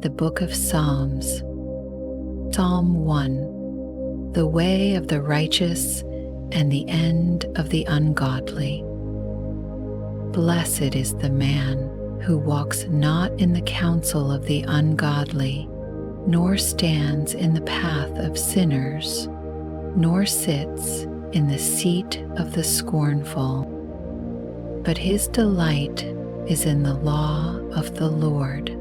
the book of Psalms. Psalm 1. The way of the righteous and the end of the ungodly. Blessed is the man who walks not in the counsel of the ungodly, nor stands in the path of sinners, nor sits in the seat of the scornful. But his delight is in the law of the Lord,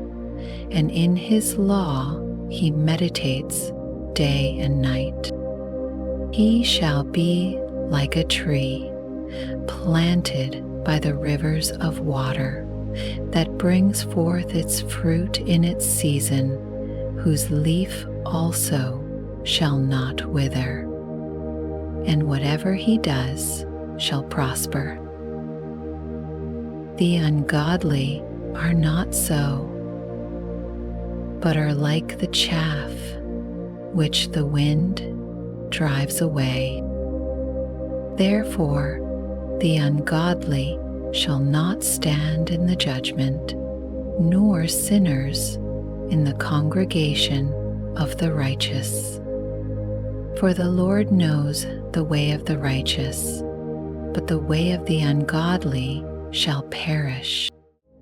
and in his law he meditates day and night. He shall be like a tree planted by the rivers of water, that brings forth its fruit in its season, whose leaf also shall not wither, and whatever he does shall prosper. The ungodly are not so, but are like the chaff which the wind drives away. Therefore, the ungodly shall not stand in the judgment, nor sinners in the congregation of the righteous. For the Lord knows the way of the righteous, but the way of the ungodly shall perish.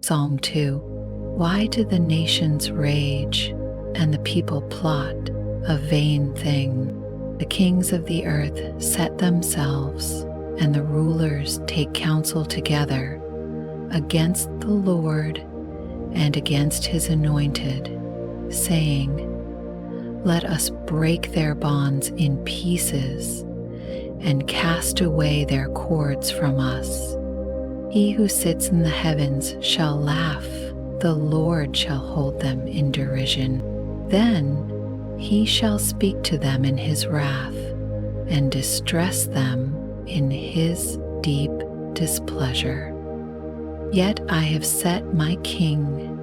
Psalm 2. Why do the nations rage, and the people plot a vain thing? The kings of the earth set themselves, and the rulers take counsel together against the Lord and against his anointed, saying, Let us break their bonds in pieces and cast away their cords from us. He who sits in the heavens shall laugh, the Lord shall hold them in derision. Then he shall speak to them in his wrath and distress them in his deep displeasure. Yet I have set my king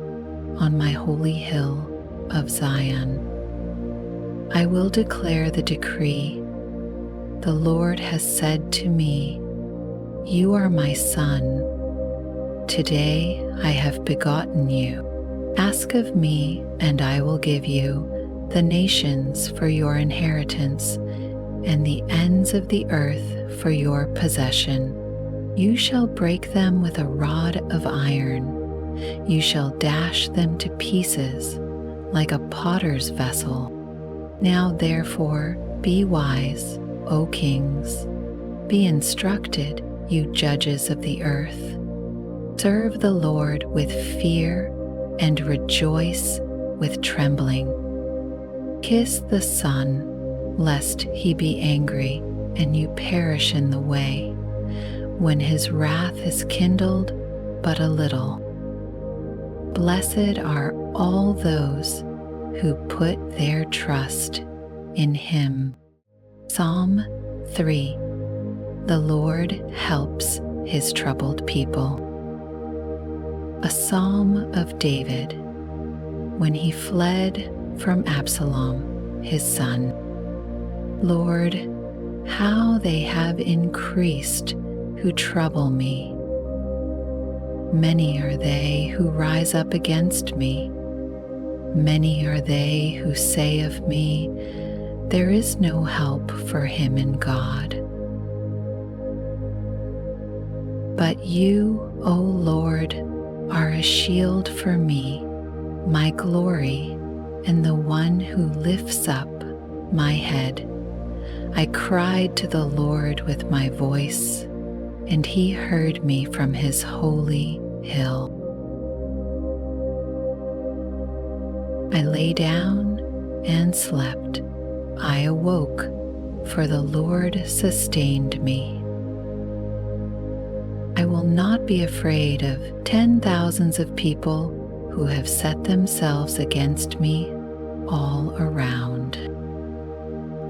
on my holy hill of Zion. I will declare the decree. The Lord has said to me, You are my son. Today I have begotten you. Ask of me, and I will give you the nations for your inheritance, and the ends of the earth for your possession. You shall break them with a rod of iron. You shall dash them to pieces like a potter's vessel. Now therefore be wise, O kings. Be instructed, you judges of the earth. Serve the Lord with fear and rejoice with trembling. Kiss the Son, lest he be angry and you perish in the way, when his wrath is kindled but a little. Blessed are all those who put their trust in him. Psalm 3. The Lord helps his troubled people. A psalm of David, when he fled from Absalom, his son. Lord, how they have increased who trouble me. Many are they who rise up against me. Many are they who say of me, There is no help for him in God. But you, O Lord, are a shield for me, my glory, and the one who lifts up my head. I cried to the Lord with my voice, and he heard me from his holy hill. I lay down and slept. I awoke, for the Lord sustained me. I will not be afraid of 10,000s of people who have set themselves against me all around.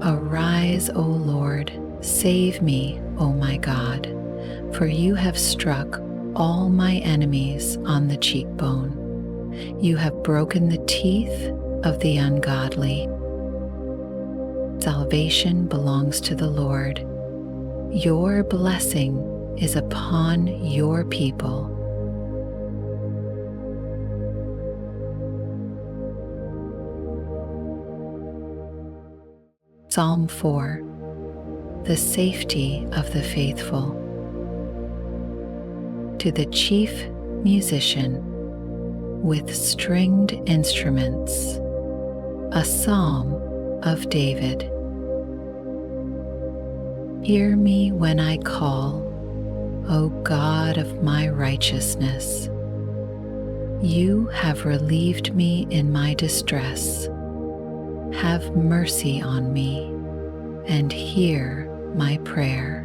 Arise, O Lord, save me, O my God, for you have struck all my enemies on the cheekbone. You have broken the teeth of the ungodly. Salvation belongs to the Lord. Your blessing is upon your people. Psalm 4. The safety of the faithful. To the chief musician with stringed instruments, a psalm of David. Hear me when I call, O God of my righteousness. You have relieved me in my distress. Have mercy on me and hear my prayer.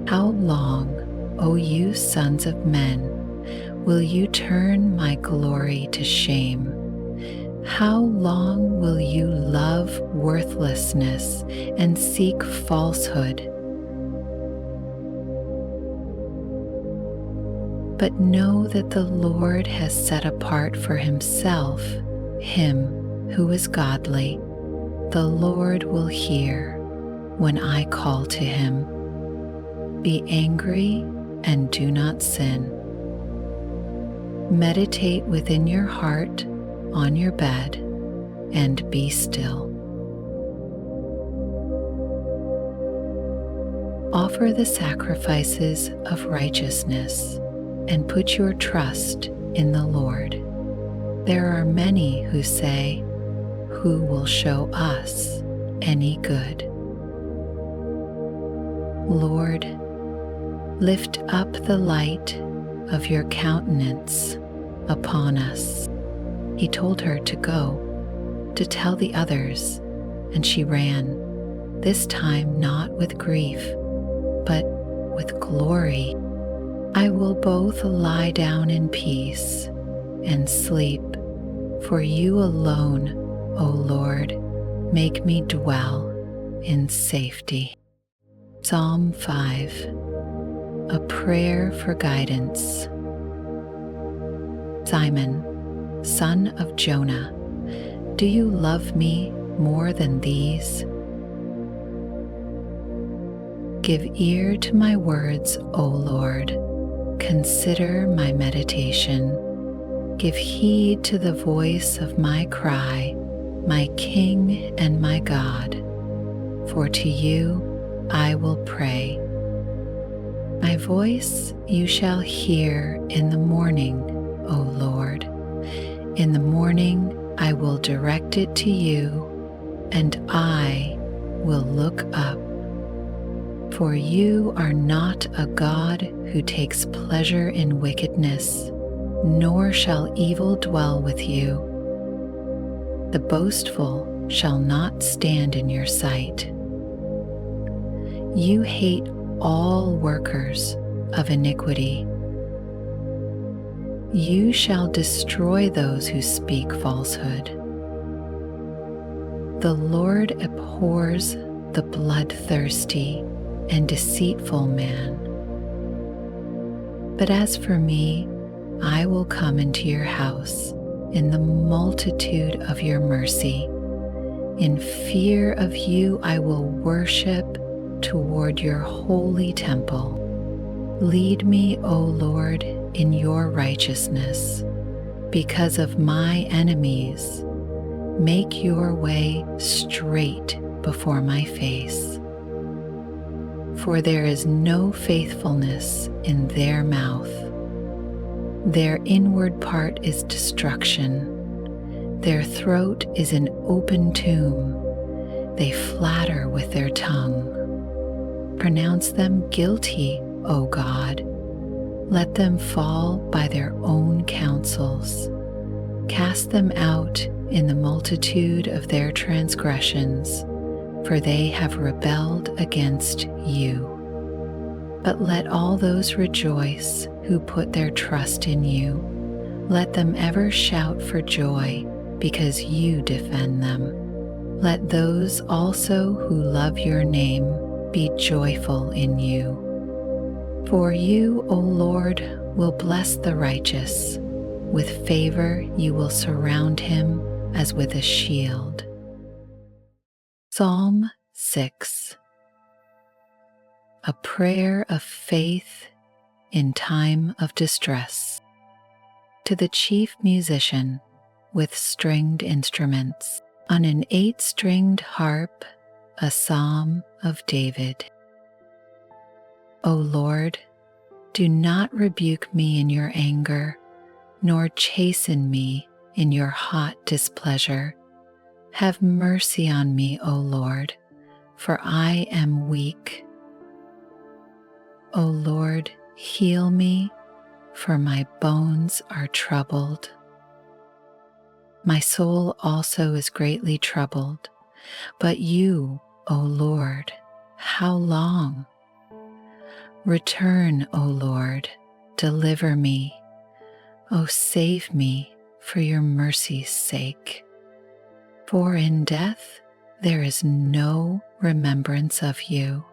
How long, O you sons of men, will you turn my glory to shame? How long will you love worthlessness and seek falsehood? But know that the Lord has set apart for himself him who is godly. The Lord will hear when I call to him. Be angry and do not sin. Meditate within your heart on your bed and be still. Offer the sacrifices of righteousness and put your trust in the Lord. There are many who say, "Who will show us any good?" Lord, lift up the light of your countenance upon us. He told her to go, to tell the others, and she ran, this time not with grief, but with glory. I will both lie down in peace and sleep, for you alone, O Lord, make me dwell in safety. Psalm 5. A prayer for guidance. Simon, son of Jonah, do you love me more than these? Give ear to my words, O Lord. Consider my meditation. Give heed to the voice of my cry, my King and my God. For to you I will pray. My voice you shall hear in the morning, O Lord. In the morning I will direct it to you, and I will look up. For you are not a God who takes pleasure in wickedness, nor shall evil dwell with you. The boastful shall not stand in your sight. You hate all workers of iniquity. You shall destroy those who speak falsehood. The Lord abhors the bloodthirsty and deceitful man. But as for me, I will come into your house in the multitude of your mercy. In fear of you, I will worship toward your holy temple. Lead me, O Lord, in your righteousness. Because of my enemies, make your way straight before my face. For there is no faithfulness in their mouth. Their inward part is destruction. Their throat is an open tomb. They flatter with their tongue. Pronounce them guilty, O God. Let them fall by their own counsels. Cast them out in the multitude of their transgressions, for they have rebelled against you. But let all those rejoice who put their trust in you. Let them ever shout for joy because you defend them. Let those also who love your name be joyful in you. For you, O Lord, will bless the righteous. With favor you will surround him as with a shield. Psalm 6. A prayer of faith in time of distress. To the chief musician with stringed instruments, on an 8-stringed harp, a psalm of David. O Lord, do not rebuke me in your anger, nor chasten me in your hot displeasure. Have mercy on me, O Lord, for I am weak. O Lord, heal me, for my bones are troubled. My soul also is greatly troubled. But you, O Lord, how long? Return, O Lord, deliver me. O save me for your mercy's sake. For in death there is no remembrance of you.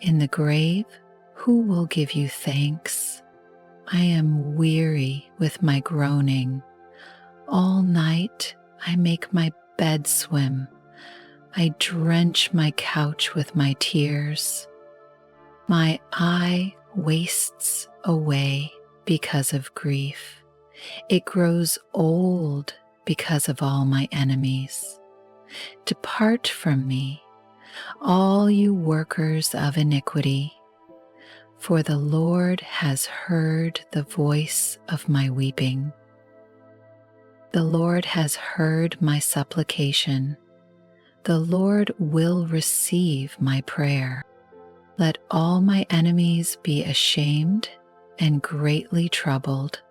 In the grave, who will give you thanks? I am weary with my groaning. All night I make my bed swim. I drench my couch with my tears. My eye wastes away because of grief. It grows old because of all my enemies. Depart from me, all you workers of iniquity, for the Lord has heard the voice of my weeping. The Lord has heard my supplication. The Lord will receive my prayer. Let all my enemies be ashamed and greatly troubled.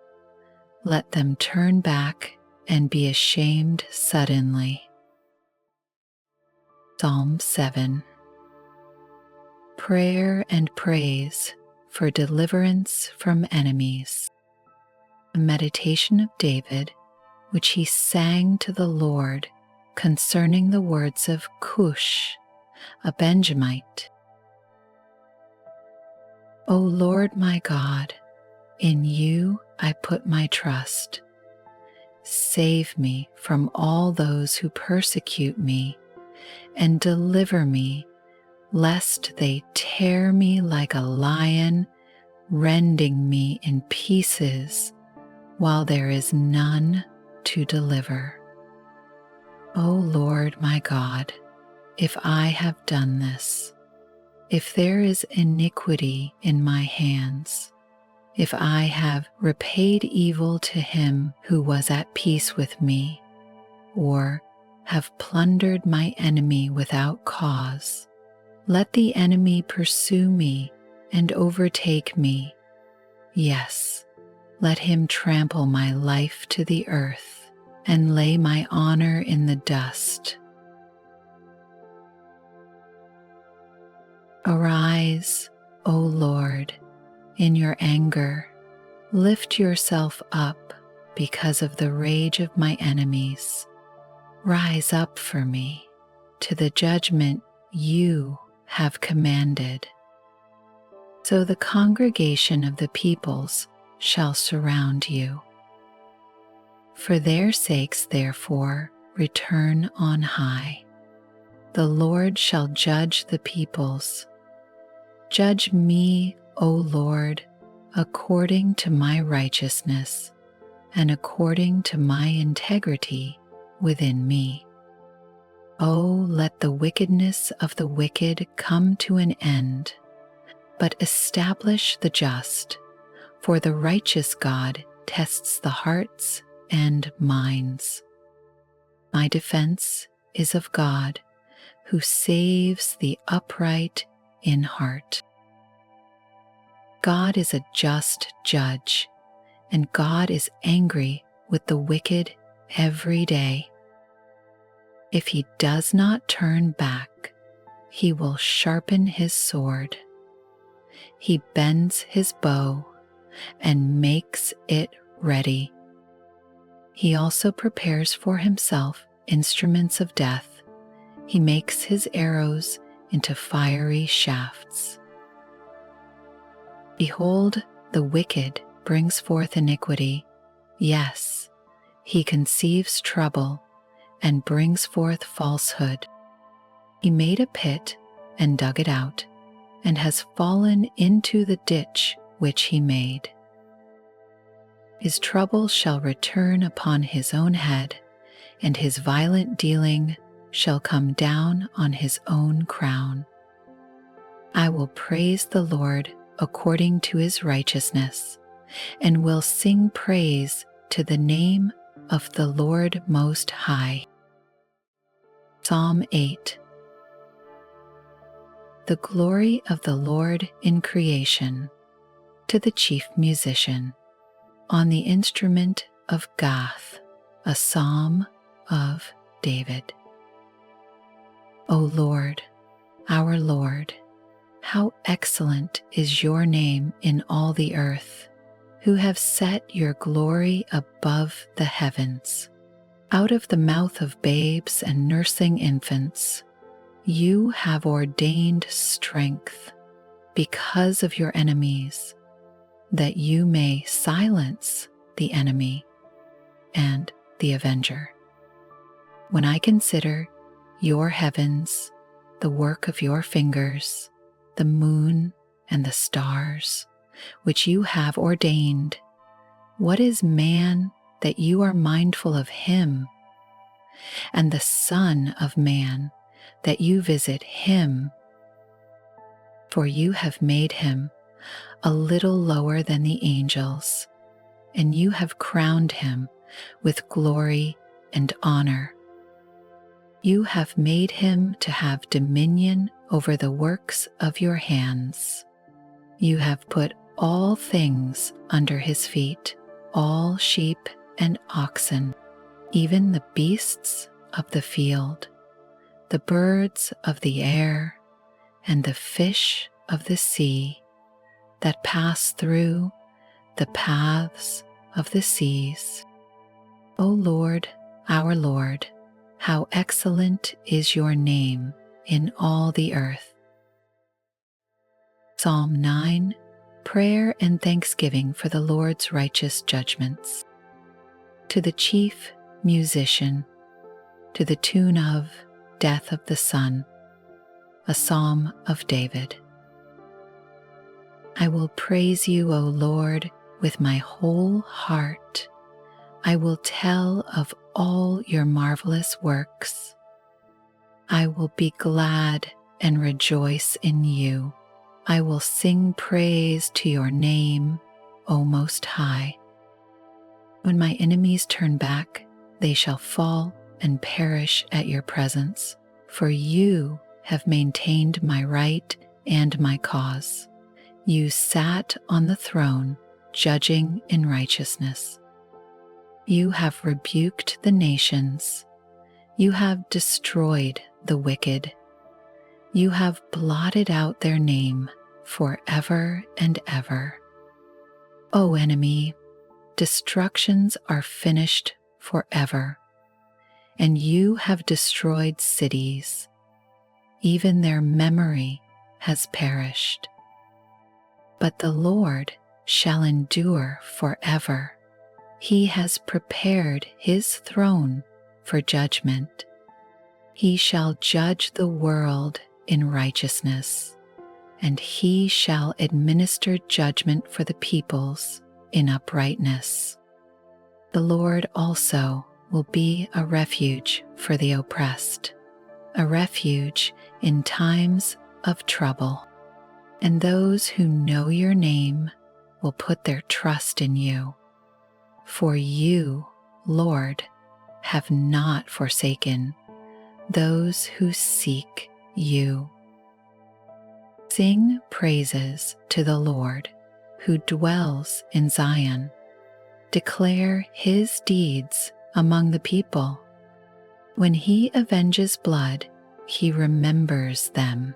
Let them turn back and be ashamed suddenly. Psalm 7. Prayer and praise for deliverance from enemies. A meditation of David, which he sang to the Lord concerning the words of Cush, a Benjamite. O Lord my God, in you I put my trust. Save me from all those who persecute me, and deliver me, lest they tear me like a lion, rending me in pieces, while there is none to deliver. O Lord my God, if I have done this, if there is iniquity in my hands, if I have repaid evil to him who was at peace with me, or have plundered my enemy without cause, let the enemy pursue me and overtake me. Yes, let him trample my life to the earth and lay my honor in the dust. Arise, O Lord, in your anger. Lift yourself up because of the rage of my enemies. Rise up for me to the judgment you have commanded. So the congregation of the peoples shall surround you. For their sakes, therefore, return on high. The Lord shall judge the peoples. Judge me, O Lord, according to my righteousness and according to my integrity within me. Oh, let the wickedness of the wicked come to an end, but establish the just, for the righteous God tests the hearts and minds. My defense is of God, who saves the upright in heart. God is a just judge, and God is angry with the wicked every day. If he does not turn back, he will sharpen his sword. He bends his bow and makes it ready. He also prepares for himself instruments of death. He makes his arrows into fiery shafts. Behold, the wicked brings forth iniquity. Yes, he conceives trouble and brings forth falsehood. He made a pit and dug it out, and has fallen into the ditch which he made. His trouble shall return upon his own head. and his violent dealing shall come down on his own crown. I will praise the Lord according to his righteousness, and will sing praise to the name of the Lord Most High. Psalm 8. The glory of the Lord in creation, to the chief musician, on the instrument of Gath, a psalm of David. O Lord, our Lord, how excellent is your name in all the earth, who have set your glory above the heavens. Out of the mouth of babes and nursing infants, you have ordained strength because of your enemies, that you may silence the enemy and the avenger. When I consider your heavens, the work of your fingers, the moon and the stars, which you have ordained, what is man that you are mindful of him, and the Son of Man that you visit him? For you have made him a little lower than the angels, and you have crowned him with glory and honor. You have made him to have dominion over the works of your hands. You have put all things under his feet, all sheep and oxen, even the beasts of the field, the birds of the air, and the fish of the sea that pass through the paths of the seas. O Lord, our Lord, how excellent is your name in all the earth. Psalm 9. Prayer and thanksgiving for the Lord's righteous judgments. To the chief musician, to the tune of Death of the Sun, a psalm of David. I will praise you, O Lord, with my whole heart. I will tell of all your marvelous works. I will be glad and rejoice in you. I will sing praise to your name, O Most High. When my enemies turn back, they shall fall and perish at your presence, for you have maintained my right and my cause. You sat on the throne, judging in righteousness. You have rebuked the nations. You have destroyed the wicked. You have blotted out their name forever and ever. O enemy, destructions are finished forever, and you have destroyed cities. Even their memory has perished. But the Lord shall endure forever. He has prepared his throne for judgment. He shall judge the world in righteousness, and he shall administer judgment for the peoples in uprightness. The Lord also will be a refuge for the oppressed, a refuge in times of trouble. And those who know your name will put their trust in you. For you, Lord, have not forsaken those who seek you. Sing praises to the Lord who dwells in Zion. Declare his deeds among the people. When he avenges blood, he remembers them.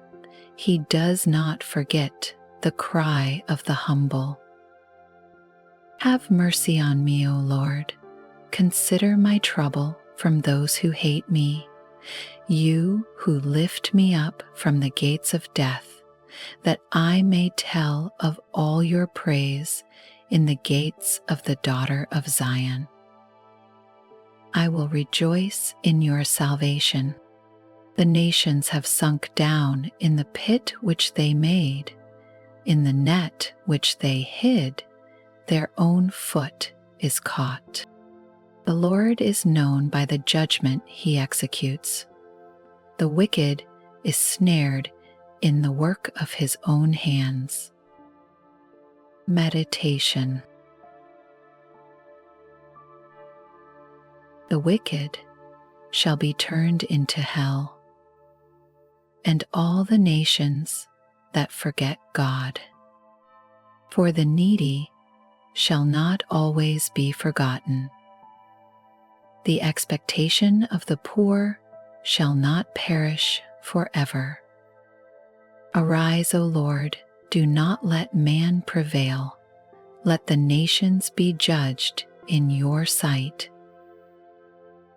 He does not forget the cry of the humble. Have mercy on me, O Lord. Consider my trouble from those who hate me. You who lift me up from the gates of death, that I may tell of all your praise in the gates of the daughter of Zion. I will rejoice in your salvation. The nations have sunk down in the pit which they made. In the net which they hid, their own foot is caught. The Lord is known by the judgment he executes. The wicked is snared in the work of his own hands. Meditation. The wicked shall be turned into hell, and all the nations that forget God. For the needy shall not always be forgotten. The expectation of the poor shall not perish forever. Arise, O Lord, do not let man prevail. Let the nations be judged in your sight.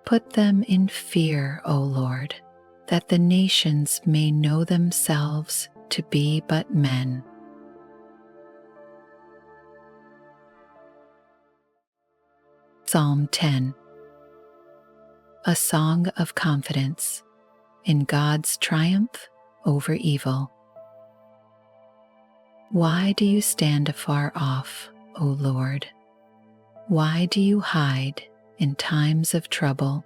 Put them in fear, O Lord, that the nations may know themselves to be but men. Psalm 10. A song of confidence in God's triumph over evil. Why do you stand afar off, O Lord? Why do you hide in times of trouble?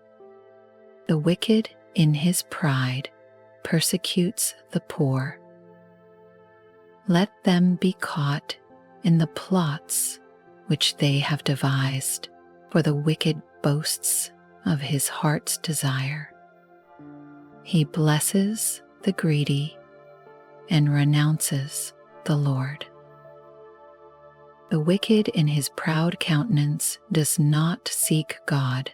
The wicked in his pride persecutes the poor. Let them be caught in the plots which they have devised, for the wicked boasts of his heart's desire. He blesses the greedy and renounces the Lord. The wicked in his proud countenance does not seek God.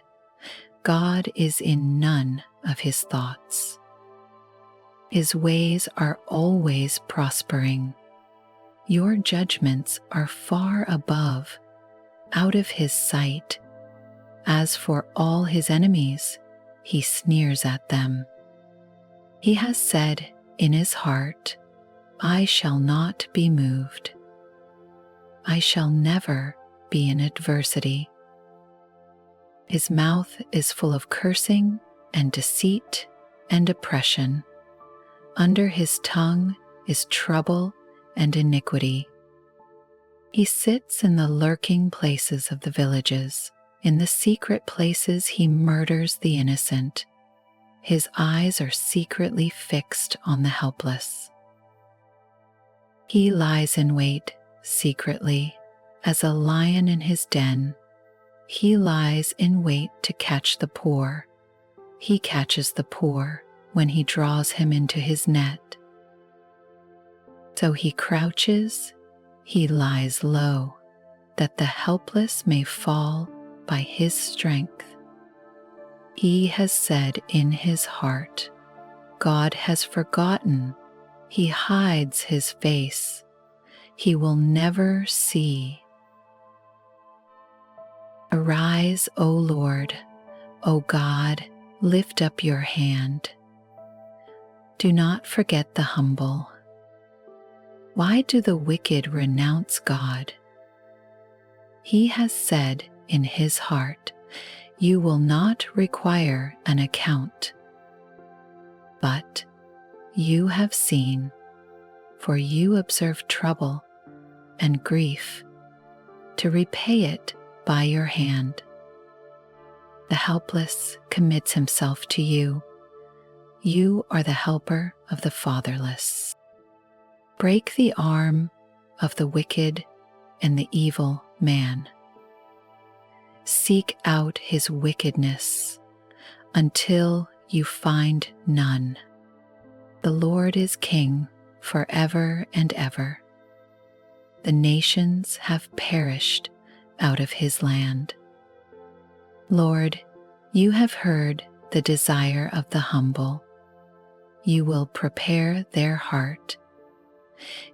God is in none of his thoughts. His ways are always prospering. Your judgments are far above, out of his sight. As for all his enemies, he sneers at them. He has said in his heart, I shall not be moved. I shall never be in adversity. His mouth is full of cursing and deceit and oppression. Under his tongue is trouble and iniquity. He sits in the lurking places of the villages. In the secret places he murders the innocent. His eyes are secretly fixed on the helpless. He lies in wait secretly as a lion in his den. He lies in wait to catch the poor. He catches the poor when he draws him into his net. So he crouches, he lies low, that the helpless may fall by his strength. He has said in his heart, God has forgotten. He hides his face. He will never see. Arise, O Lord, O God, lift up your hand. Do not forget the humble. Why do the wicked renounce God? He has said in his heart, you will not require an account. But you have seen, for you observe trouble and grief, to repay it by your hand. The helpless commits himself to you. You are the helper of the fatherless. Break the arm of the wicked and the evil man. Seek out his wickedness until you find none. The Lord is king forever and ever. The nations have perished out of his land. Lord, you have heard the desire of the humble. You will prepare their heart.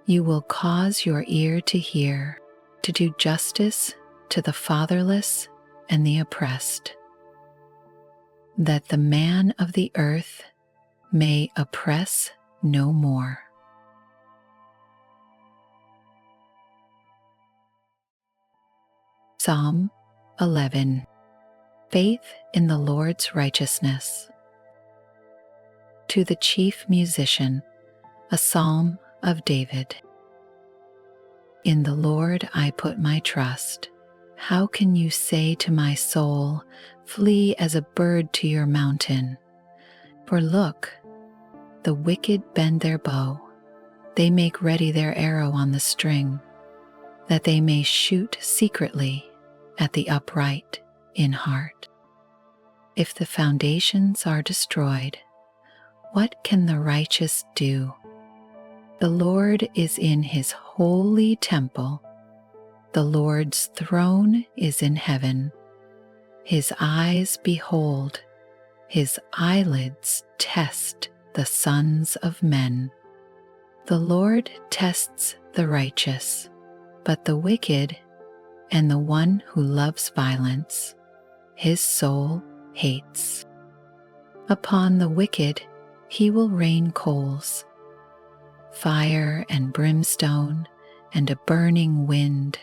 You will cause your ear to hear, to do justice to the fatherless and the oppressed, that the man of the earth may oppress no more. Psalm 11. Faith in the Lord's righteousness. To the chief musician, a psalm of David. In the Lord I put my trust. How can you say to my soul, flee as a bird to your mountain? For look, the wicked bend their bow. They make ready their arrow on the string, that they may shoot secretly at the upright in heart. If the foundations are destroyed, what can the righteous do? The Lord is in his holy temple. The Lord's throne is in heaven. His eyes behold, his eyelids test the sons of men. The Lord tests the righteous, but the wicked and the one who loves violence, his soul hates. Upon the wicked he will rain coals, fire and brimstone and a burning wind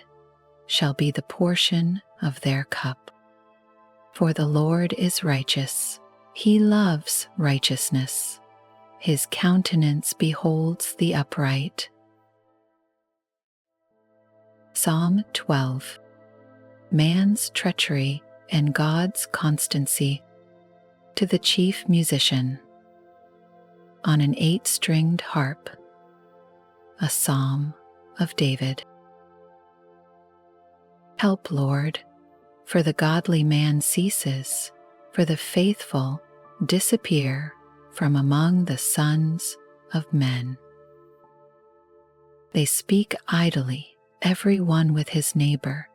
shall be the portion of their cup. For the Lord is righteous, he loves righteousness. His countenance beholds the upright. Psalm 12. Man's treachery and God's constancy. To the chief musician. On an 8-stringed harp. A psalm of David. Help, Lord, for the godly man ceases, for the faithful disappear from among the sons of men. They speak idly, every one with his neighbor,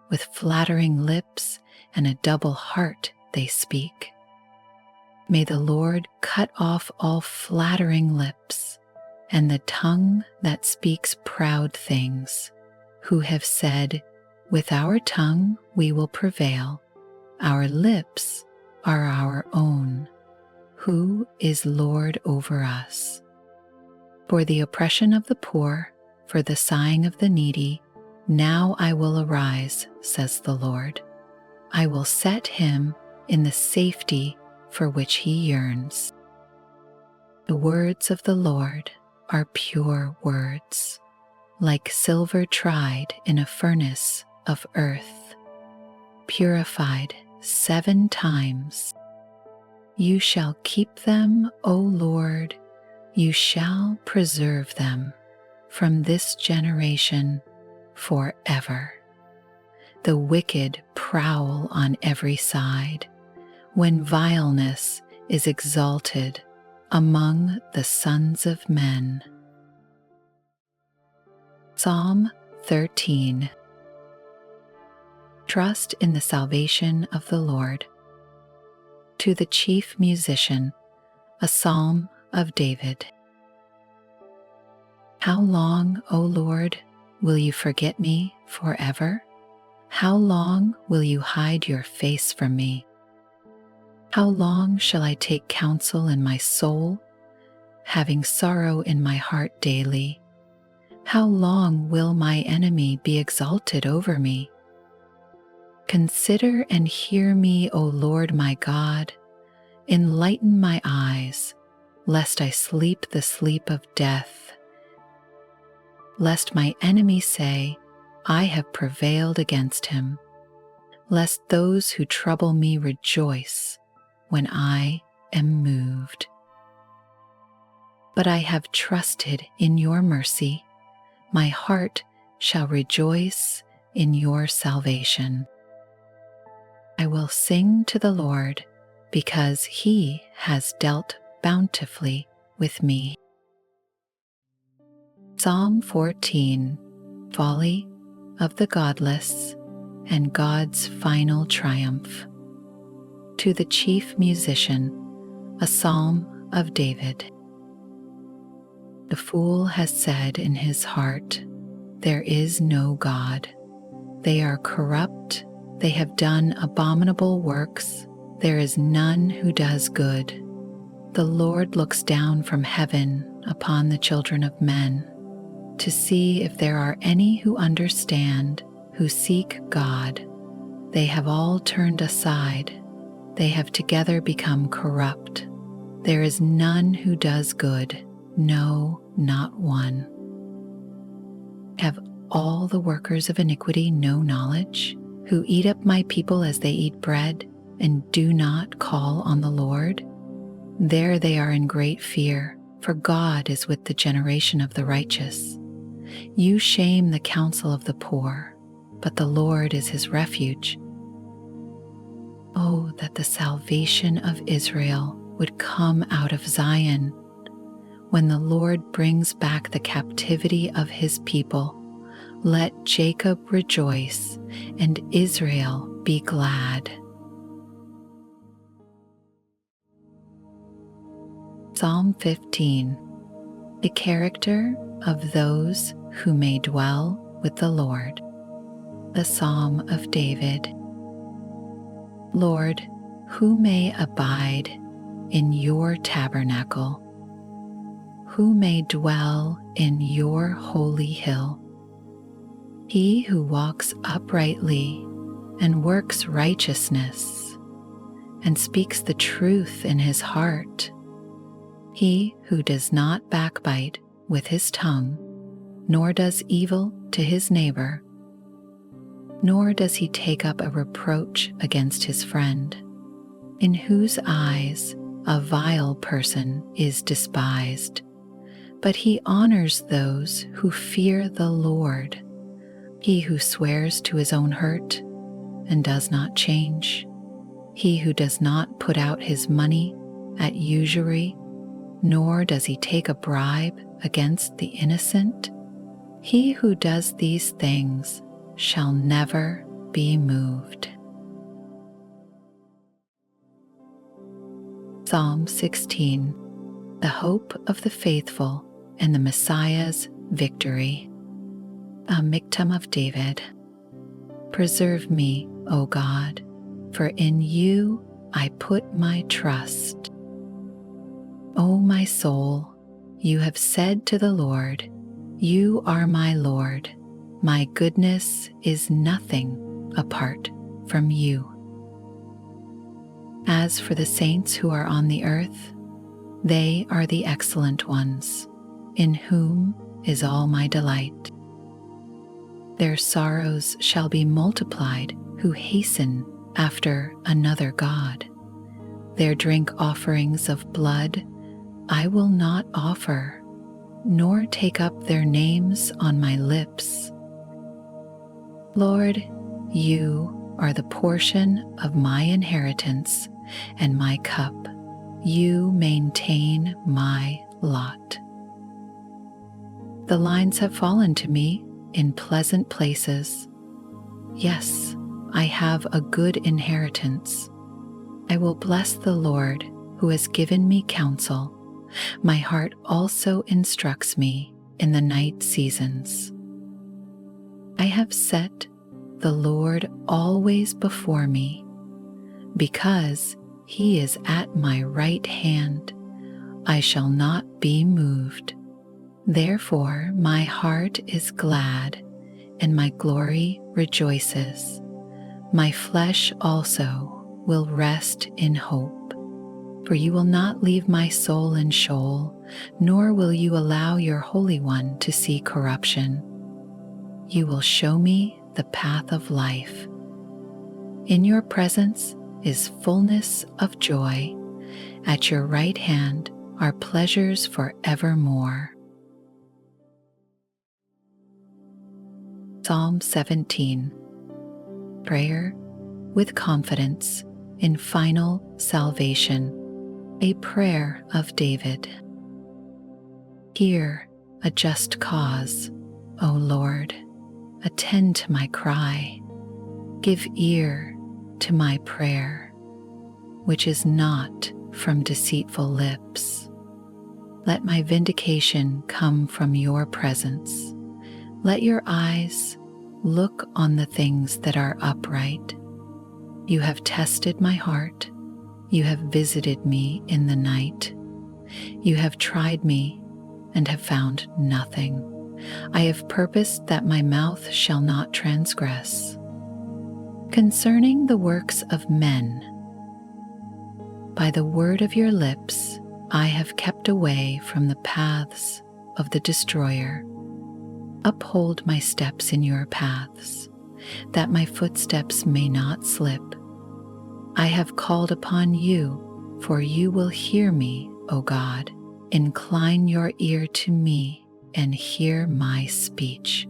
with flattering lips and a double heart they speak. May the Lord cut off all flattering lips and the tongue that speaks proud things, who have said, with our tongue we will prevail, our lips are our own. Who is Lord over us? For the oppression of the poor, for the sighing of the needy, now I will arise, says the Lord. I will set him in the safety for which he yearns. The words of the Lord are pure words, like silver tried in a furnace of earth, purified 7 times. You shall keep them, O Lord, you shall preserve them from this generation forever. The wicked prowl on every side, when vileness is exalted among the sons of men. Psalm 13. Trust in the salvation of the Lord. To the chief musician, a psalm of David. How long, O Lord, will you forget me forever? How long will you hide your face from me? How long shall I take counsel in my soul, having sorrow in my heart daily? How long will my enemy be exalted over me? Consider and hear me, O Lord my God. Enlighten my eyes, lest I sleep the sleep of death, lest my enemy say, I have prevailed against him, lest those who trouble me rejoice when I am moved. But I have trusted in your mercy. My heart shall rejoice in your salvation. I will sing to the Lord, because he has dealt bountifully with me. Psalm 14. Folly of the godless and God's final triumph. To the chief musician, a psalm of David. The fool has said in his heart, there is no God. They are corrupt, they have done abominable works, there is none who does good. The Lord looks down from heaven upon the children of men, to see if there are any who understand, who seek God. They have all turned aside, they have together become corrupt. There is none who does good, no, not one. Have all the workers of iniquity no knowledge? who eat up my people as they eat bread and do not call on the Lord? There they are in great fear, for God is with the generation of the righteous. You shame the counsel of the poor, but the Lord is his refuge. Oh, that the salvation of Israel would come out of Zion. When the Lord brings back the captivity of his people, let Jacob rejoice and Israel be glad. Psalm 15. The character of those who may dwell with the Lord. The Psalm of David. Lord, who may abide in your tabernacle? Who may dwell in your holy hill? He who walks uprightly and works righteousness and speaks the truth in his heart. He who does not backbite with his tongue, nor does evil to his neighbor, nor does he take up a reproach against his friend, in whose eyes a vile person is despised, but he honors those who fear the Lord. He who swears to his own hurt and does not change, he who does not put out his money at usury, nor does he take a bribe against the innocent, he who does these things shall never be moved. Psalm 16. The hope of the faithful and the Messiah's victory. A Miktam of David. Preserve me, O God, for in you I put my trust. O my soul, you have said to the Lord, you are my Lord. My goodness is nothing apart from you. As for the saints who are on the earth, they are the excellent ones, in whom is all my delight. Their sorrows shall be multiplied who hasten after another God. Their drink offerings of blood I will not offer, nor take up their names on my lips. Lord, you are the portion of my inheritance and my cup. You maintain my lot. The lines have fallen to me in pleasant places. Yes, I have a good inheritance. I will bless the Lord who has given me counsel. My heart also instructs me in the night seasons. I have set the Lord always before me. Because he is at my right hand, I shall not be moved. Therefore my heart is glad, and my glory rejoices. My flesh also will rest in hope. For you will not leave my soul in Sheol, nor will you allow your Holy One to see corruption. You will show me the path of life. In your presence is fullness of joy. At your right hand are pleasures forevermore. Psalm 17. Prayer with confidence in final salvation. A prayer of David. Hear a just cause, O Lord. Attend to my cry. Give ear to my prayer, which is not from deceitful lips. Let my vindication come from your presence. Let your eyes look on the things that are upright. You have tested my heart. You have visited me in the night. You have tried me and have found nothing. I have purposed that my mouth shall not transgress. Concerning the works of men, by the word of your lips, I have kept away from the paths of the destroyer. Uphold my steps in your paths, that my footsteps may not slip. I have called upon you, for you will hear me, O God. Incline your ear to me and hear my speech.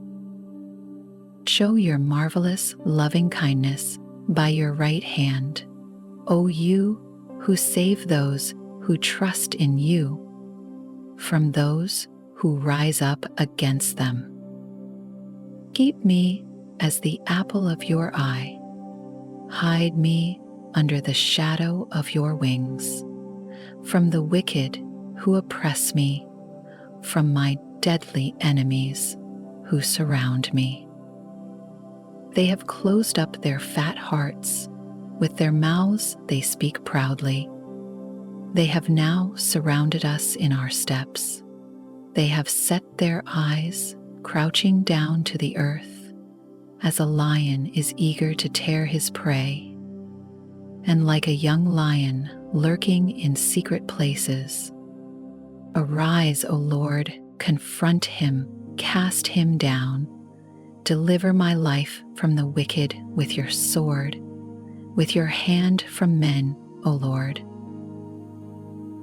Show your marvelous loving kindness by your right hand, O you who save those who trust in you from those who rise up against them. Keep me as the apple of your eye. Hide me under the shadow of your wings, from the wicked who oppress me, from my deadly enemies who surround me. They have closed up their fat hearts. With their mouths they speak proudly. They have now surrounded us in our steps. They have set their eyes, crouching down to the earth, as a lion is eager to tear his prey, and like a young lion lurking in secret places. Arise, O Lord, confront him, cast him down. Deliver my life from the wicked with your sword, with your hand from men, O Lord.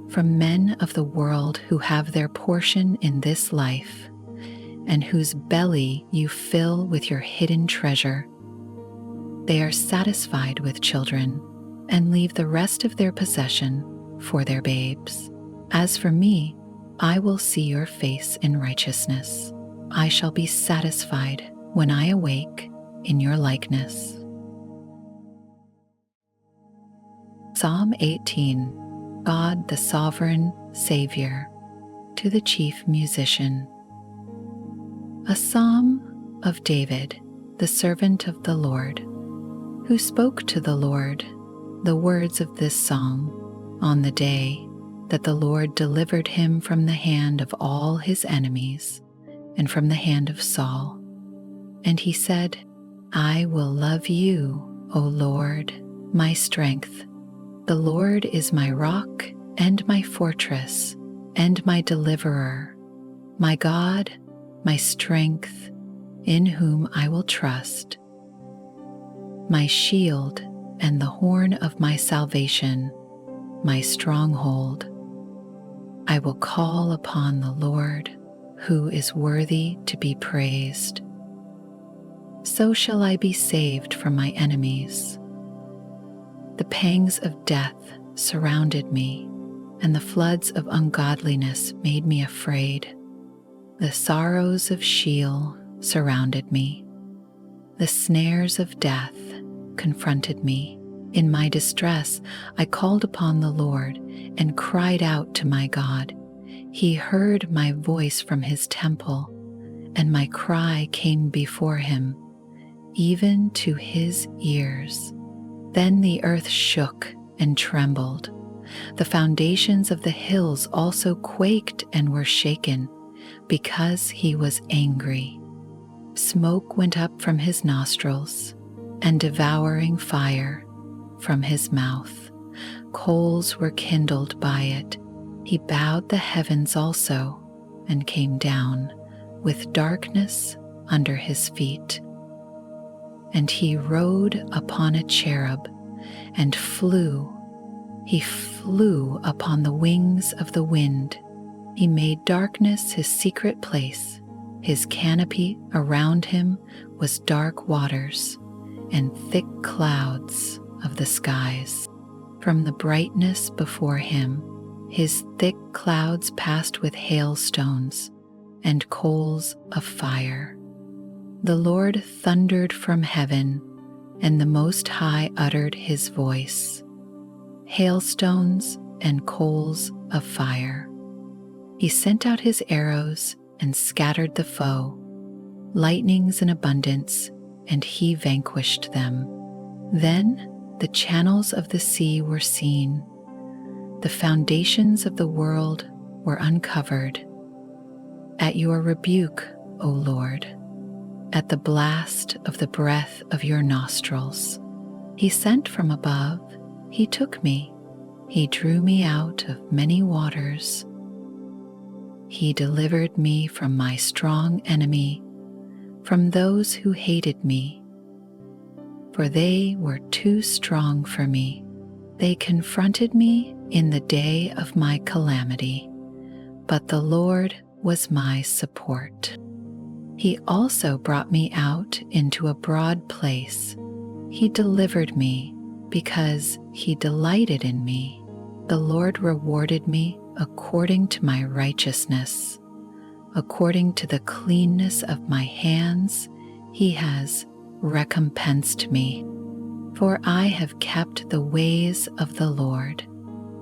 From men of the world who have their portion in this life, and whose belly you fill with your hidden treasure. They are satisfied with children and leave the rest of their possession for their babes. As for me, I will see your face in righteousness. I shall be satisfied when I awake in your likeness. Psalm 18. God the Sovereign Savior, to the Chief Musician. A psalm of David, the servant of the Lord, who spoke to the Lord the words of this psalm on the day that the Lord delivered him from the hand of all his enemies and from the hand of Saul. And he said, I will love you, O Lord, my strength. The Lord is my rock and my fortress and my deliverer, my God, my strength, in whom I will trust, my shield and the horn of my salvation, my stronghold. I will call upon the Lord, who is worthy to be praised. So shall I be saved from my enemies. The pangs of death surrounded me, and the floods of ungodliness made me afraid. The sorrows of Sheol surrounded me. The snares of death confronted me. In my distress, I called upon the Lord and cried out to my God. He heard my voice from his temple, and my cry came before him, even to his ears. Then the earth shook and trembled. The foundations of the hills also quaked and were shaken, because he was angry. Smoke went up from his nostrils, and devouring fire from his mouth. Coals were kindled by it. He bowed the heavens also, and came down with darkness under his feet. And he rode upon a cherub and flew. He flew upon the wings of the wind. He made darkness his secret place. His canopy around him was dark waters and thick clouds of the skies. From the brightness before him, his thick clouds passed with hailstones and coals of fire. The Lord thundered from heaven, and the Most High uttered his voice. Hailstones and coals of fire. He sent out his arrows and scattered the foe, lightnings in abundance, and he vanquished them. Then the channels of the sea were seen. The foundations of the world were uncovered. At your rebuke, O Lord, at the blast of the breath of your nostrils, he sent from above, he took me, he drew me out of many waters. He delivered me from my strong enemy, from those who hated me. for they were too strong for me. They confronted me in the day of my calamity, but the Lord was my support. He also brought me out into a broad place. He delivered me because he delighted in me. The Lord rewarded me according to my righteousness. According to the cleanness of my hands, he has recompensed me. For I have kept the ways of the Lord,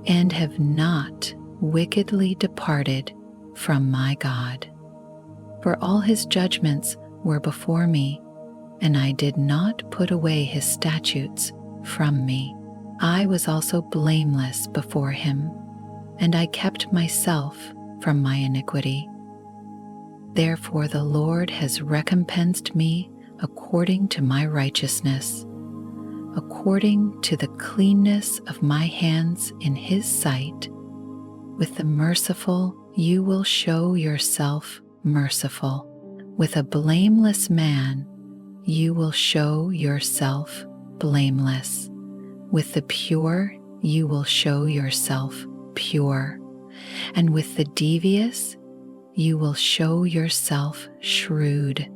and have not wickedly departed from my God. For all his judgments were before me, and I did not put away his statutes from me. I was also blameless before him, and I kept myself from my iniquity. Therefore the Lord has recompensed me according to my righteousness, according to the cleanness of my hands in his sight. With the merciful you will show yourself merciful. With a blameless man you will show yourself blameless. With the pure you will show yourself pure. And with the devious you will show yourself shrewd.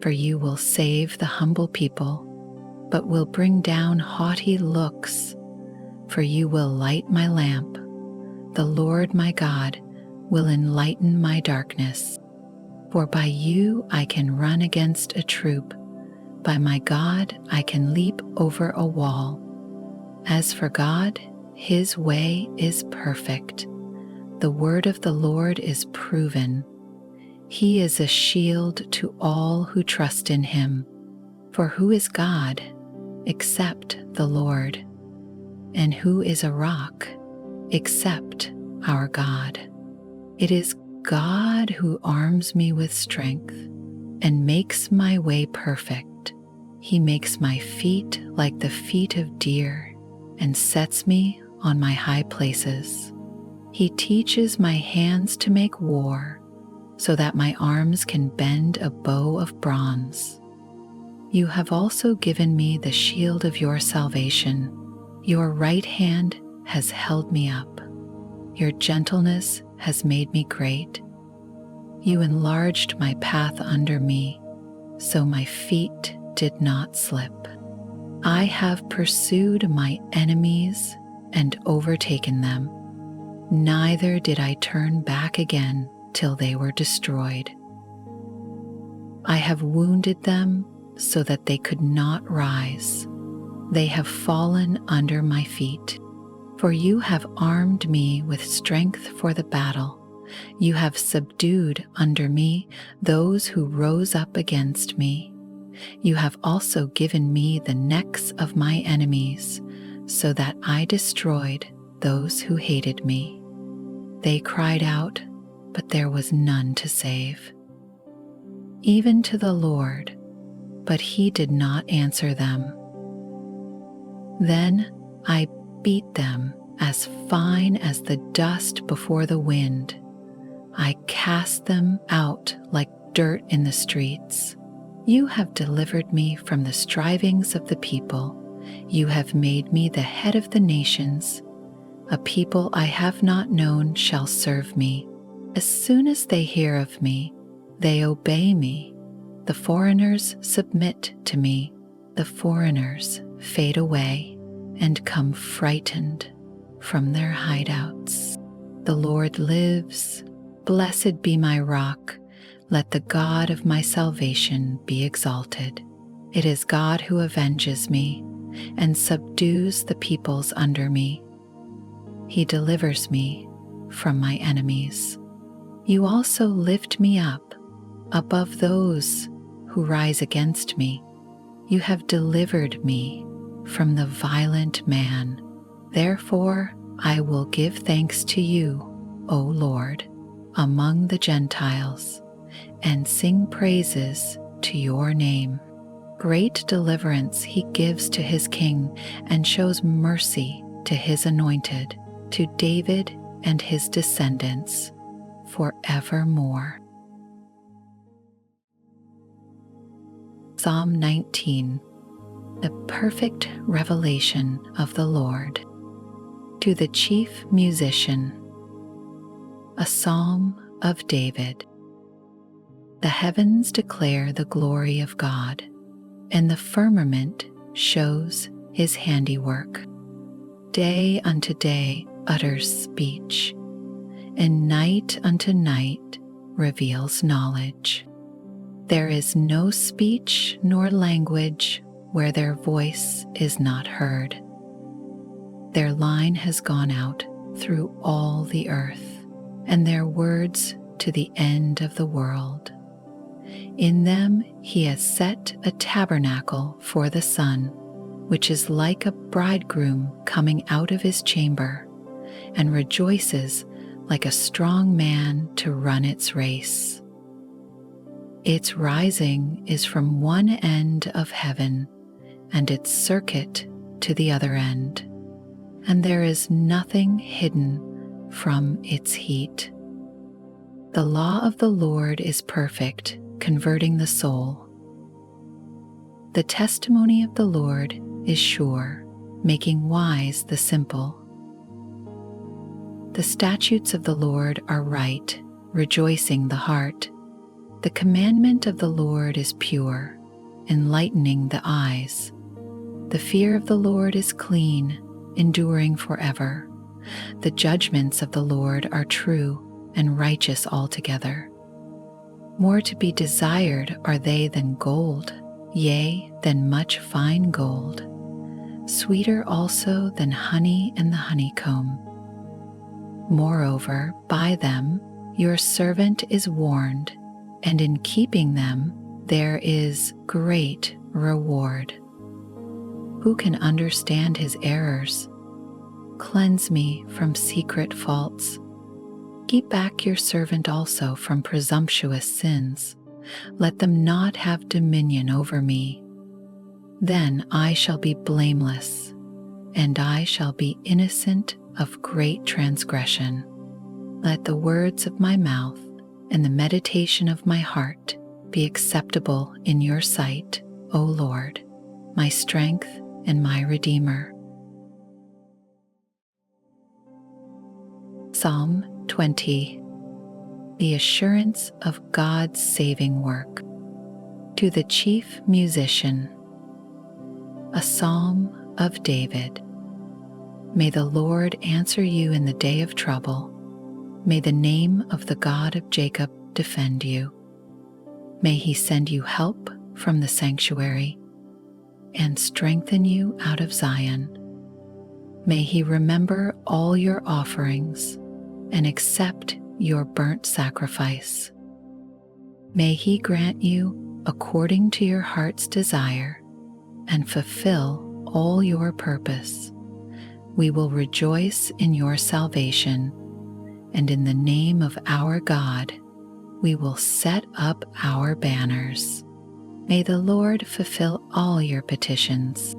For you will save the humble people, but will bring down haughty looks. For you will light my lamp. The Lord my God will enlighten my darkness. For by you I can run against a troop. By my God I can leap over a wall. As for God, his way is perfect. The word of the Lord is proven. He is a shield to all who trust in him. For who is God except the Lord? And who is a rock except our God? It is God who arms me with strength and makes my way perfect. He makes my feet like the feet of deer and sets me on my high places. He teaches my hands to make war, so that my arms can bend a bow of bronze. You have also given me the shield of your salvation. Your right hand has held me up. Your gentleness has made me great. You enlarged my path under me, so my feet did not slip. I have pursued my enemies and overtaken them. Neither did I turn back again till they were destroyed. I have wounded them so that they could not rise. They have fallen under my feet. For you have armed me with strength for the battle. You have subdued under me those who rose up against me. You have also given me the necks of my enemies, so that I destroyed those who hated me. They cried out, but there was none to save. Even to the Lord, but he did not answer them. Then I beat them as fine as the dust before the wind. I cast them out like dirt in the streets. You have delivered me from the strivings of the people. You have made me the head of the nations. A people I have not known shall serve me. As soon as they hear of me, they obey me. The foreigners submit to me. The foreigners fade away and come frightened from their hideouts. The Lord lives. Blessed be my rock. Let the God of my salvation be exalted. It is God who avenges me and subdues the peoples under me. He delivers me from my enemies. You also lift me up above those who rise against me. You have delivered me from the violent man. Therefore, I will give thanks to you, O Lord, among the Gentiles, and sing praises to your name. Great deliverance he gives to his king and shows mercy to his anointed, to David and his descendants forevermore. Psalm 19. a perfect revelation of the Lord. To the chief musician, a psalm of David. The heavens declare the glory of God, and the firmament shows his handiwork. Day unto day utters speech, and night unto night reveals knowledge. There is no speech nor language where their voice is not heard. Their line has gone out through all the earth, and their words to the end of the world. In them he has set a tabernacle for the sun, which is like a bridegroom coming out of his chamber, and rejoices like a strong man to run its race. Its rising is from one end of heaven, and its circuit to the other end, and there is nothing hidden from its heat. The law of the Lord is perfect, converting the soul. The testimony of the Lord is sure, making wise the simple. The statutes of the Lord are right, rejoicing the heart. The commandment of the Lord is pure, enlightening the eyes. The fear of the Lord is clean, enduring forever. The judgments of the Lord are true and righteous altogether. More to be desired are they than gold, yea, than much fine gold, sweeter also than honey and the honeycomb. Moreover, by them your servant is warned, and in keeping them there is great reward. Who can understand his errors? Cleanse me from secret faults. Keep back your servant also from presumptuous sins. Let them not have dominion over me. Then I shall be blameless, and I shall be innocent of great transgression. Let the words of my mouth and the meditation of my heart be acceptable in your sight, O Lord, my strength and my Redeemer. Psalm 20. The assurance of God's saving work. To the chief musician, a psalm of David. May the Lord answer you in the day of trouble. May the name of the God of Jacob defend you. May he send you help from the sanctuary and strengthen you out of Zion. May he remember all your offerings and accept your burnt sacrifice. May he grant you according to your heart's desire and fulfill all your purpose. We will rejoice in your salvation, and in the name of our God, we will set up our banners. May the Lord fulfill all your petitions.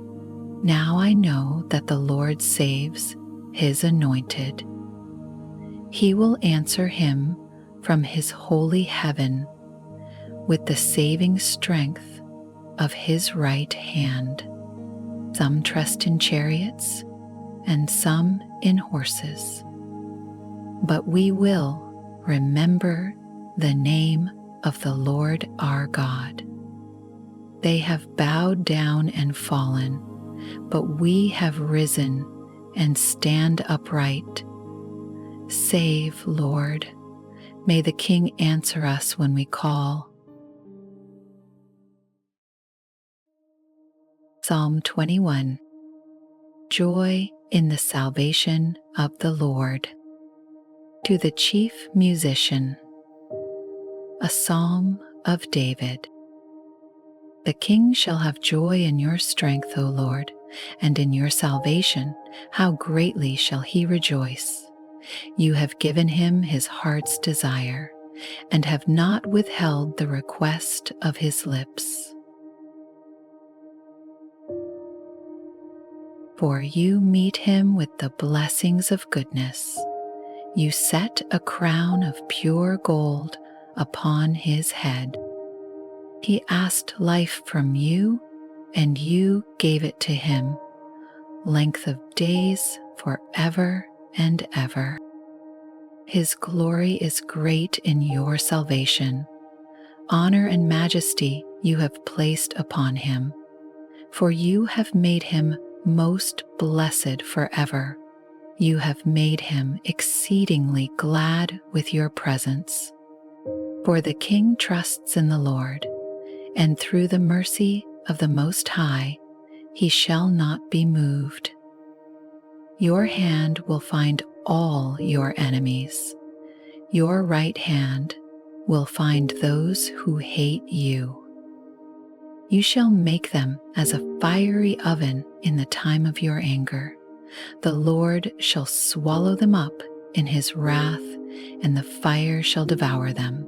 Now I know that the Lord saves his anointed. He will answer him from his holy heaven with the saving strength of his right hand. Some trust in chariots and some in horses, but we will remember the name of the Lord our God. They have bowed down and fallen, but we have risen and stand upright. Save, Lord. May the King answer us when we call. Psalm 21. Joy in the salvation of the Lord. To the chief musician, a psalm of David. The king shall have joy in your strength, O Lord, and in your salvation, how greatly shall he rejoice. You have given him his heart's desire, and have not withheld the request of his lips. For you meet him with the blessings of goodness. You set a crown of pure gold upon his head. He asked life from you and you gave it to him, length of days forever and ever. His glory is great in your salvation. Honor and majesty you have placed upon him, for you have made him most blessed forever. You have made him exceedingly glad with your presence. For the king trusts in the Lord, and through the mercy of the Most High, he shall not be moved. Your hand will find all your enemies. Your right hand will find those who hate you. You shall make them as a fiery oven in the time of your anger. The Lord shall swallow them up in his wrath, and the fire shall devour them.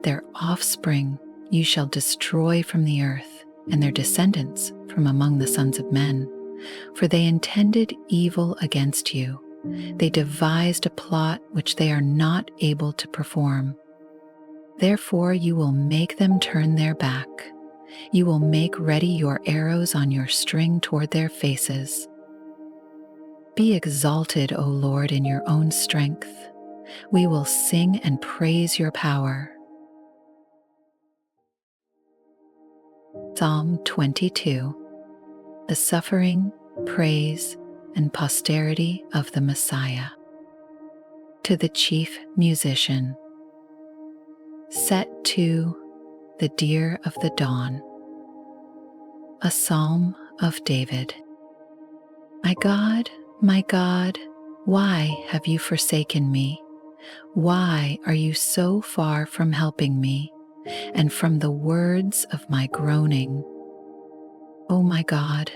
Their offspring you shall destroy from the earth, and their descendants from among the sons of men. For they intended evil against you. They devised a plot which they are not able to perform. Therefore you will make them turn their back. You will make ready your arrows on your string toward their faces. Be exalted, O Lord, in your own strength. We will sing and praise your power. Psalm 22. The suffering, praise, and posterity of the Messiah. To the chief musician. Set to the deer of the dawn. A psalm of David. My God, why have you forsaken me? Why are you so far from helping me, and from the words of my groaning? O my God,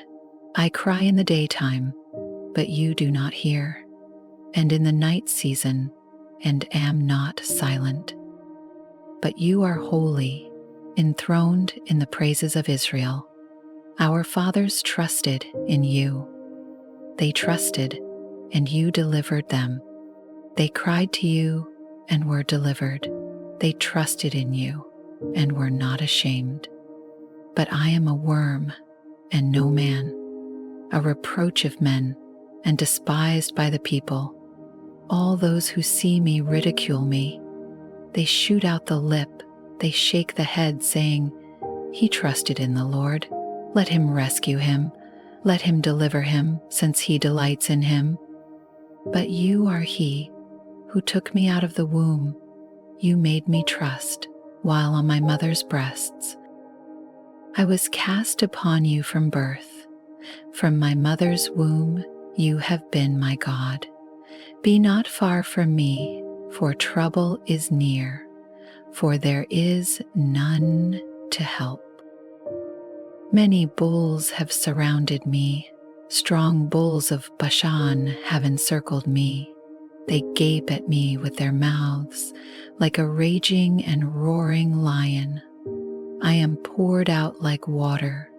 I cry in the daytime, but you do not hear, and in the night season, and am not silent. But you are holy, enthroned in the praises of Israel. Our fathers trusted in you. They trusted, and you delivered them. They cried to you and were delivered. They trusted in you and were not ashamed. But I am a worm and no man, a reproach of men and despised by the people. All those who see me ridicule me. They shoot out the lip, they shake the head, saying, He trusted in the Lord. Let him rescue him. Let him deliver him, since he delights in him. But you are he who took me out of the womb. You made me trust while on my mother's breasts. I was cast upon you from birth. From my mother's womb you have been my God. Be not far from me, for trouble is near, for there is none to help. Many bulls have surrounded me. Strong bulls of Bashan have encircled me. They gape at me with their mouths like a raging and roaring lion. I am poured out like water,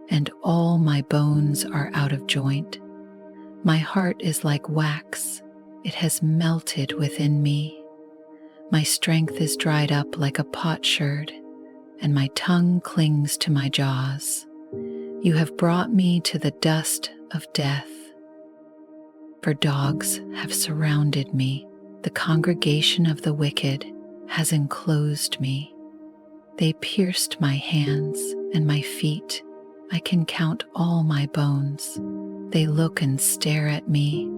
and all my bones are out of joint. My heart is like wax. It has melted within me. My strength is dried up like a potsherd, and my tongue clings to my jaws. You have brought me to the dust of death. For dogs have surrounded me. The congregation of the wicked has enclosed me. They pierced my hands and my feet. I can count all my bones. They look and stare at me.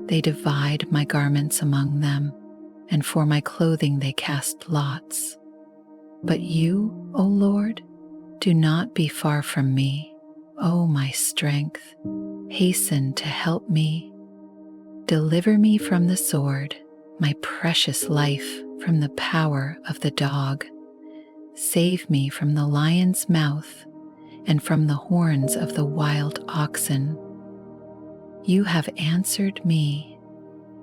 They divide my garments among them, and for my clothing they cast lots. But you, O Lord, do not be far from me. O my strength, hasten to help me. Deliver me from the sword, my precious life from the power of the dog. Save me from the lion's mouth and from the horns of the wild oxen. You have answered me.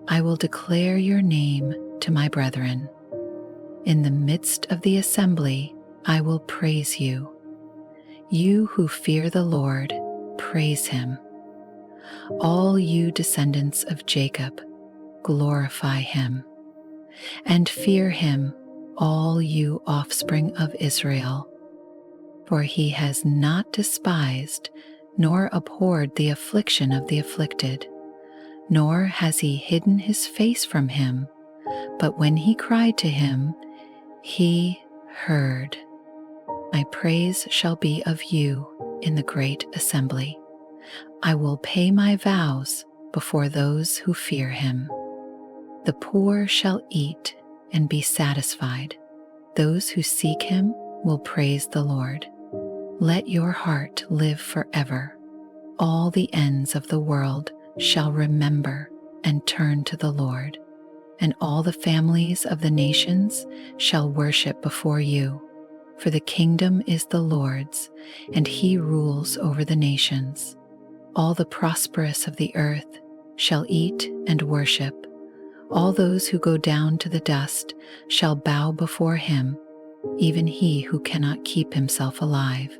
I will declare your name to my brethren. In the midst of the assembly, I will praise you. You who fear the Lord, praise him. All you descendants of Jacob, glorify him. And fear him, all you offspring of Israel. For he has not despised nor abhorred the affliction of the afflicted, nor has he hidden his face from him, but when he cried to him, he heard. My praise shall be of you in the great assembly. I will pay my vows before those who fear him. The poor shall eat and be satisfied. Those who seek him will praise the Lord. Let your heart live forever. All the ends of the world shall remember and turn to the Lord, and all the families of the nations shall worship before you. For the kingdom is the Lord's, and he rules over the nations. All the prosperous of the earth shall eat and worship. All those who go down to the dust shall bow before him, even he who cannot keep himself alive.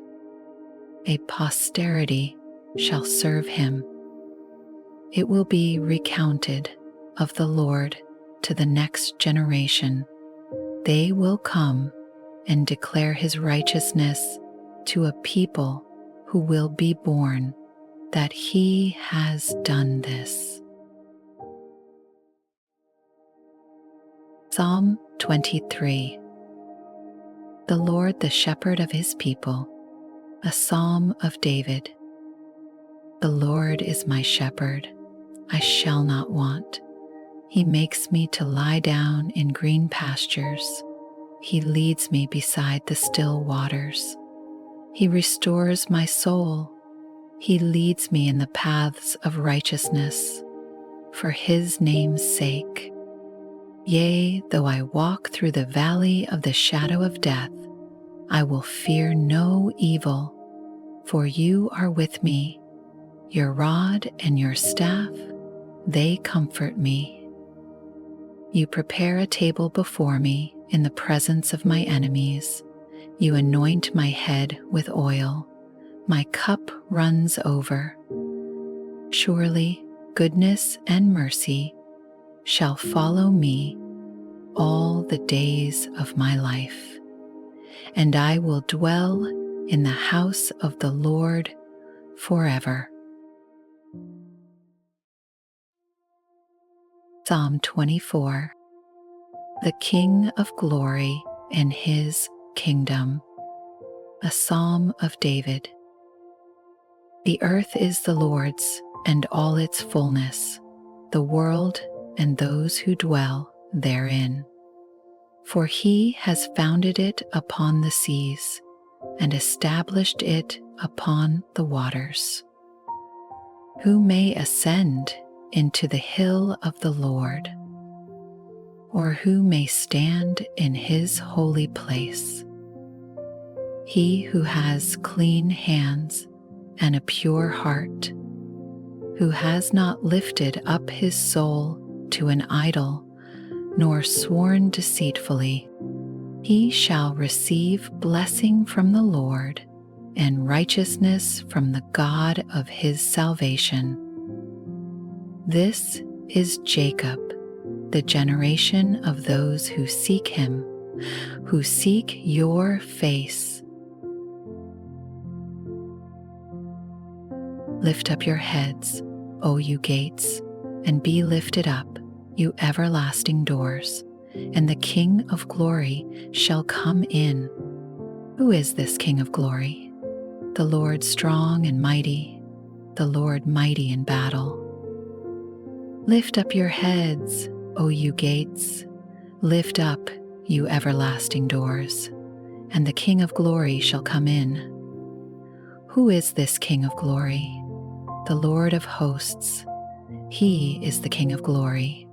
A posterity shall serve him. It will be recounted of the Lord to the next generation. They will come and declare his righteousness to a people who will be born, that he has done this. Psalm 23. The Lord the shepherd of his people, a psalm of David. The Lord is my shepherd, I shall not want. He makes me to lie down in green pastures. He leads me beside the still waters. He restores my soul. He leads me in the paths of righteousness, for his name's sake. Yea, though I walk through the valley of the shadow of death, I will fear no evil, for you are with me. Your rod and your staff, they comfort me. You prepare a table before me in the presence of my enemies. You anoint my head with oil. My cup runs over. Surely goodness and mercy shall follow me all the days of my life, and I will dwell in the house of the Lord forever. Psalm 24. The King of Glory and his kingdom, a psalm of David. The earth is the Lord's and all its fullness, the world and those who dwell therein. For he has founded it upon the seas and established it upon the waters. Who may ascend into the hill of the Lord, or who may stand in his holy place? He who has clean hands and a pure heart, who has not lifted up his soul to an idol, nor sworn deceitfully, he shall receive blessing from the Lord and righteousness from the God of his salvation. This is Jacob, the generation of those who seek him, who seek your face. Lift up your heads, O you gates, and be lifted up, you everlasting doors, and the King of glory shall come in. Who is this King of glory? The Lord strong and mighty, the Lord mighty in battle. Lift up your heads, O you gates, lift up, you everlasting doors, and the King of glory shall come in. Who is this King of glory? The Lord of hosts. He is the King of glory.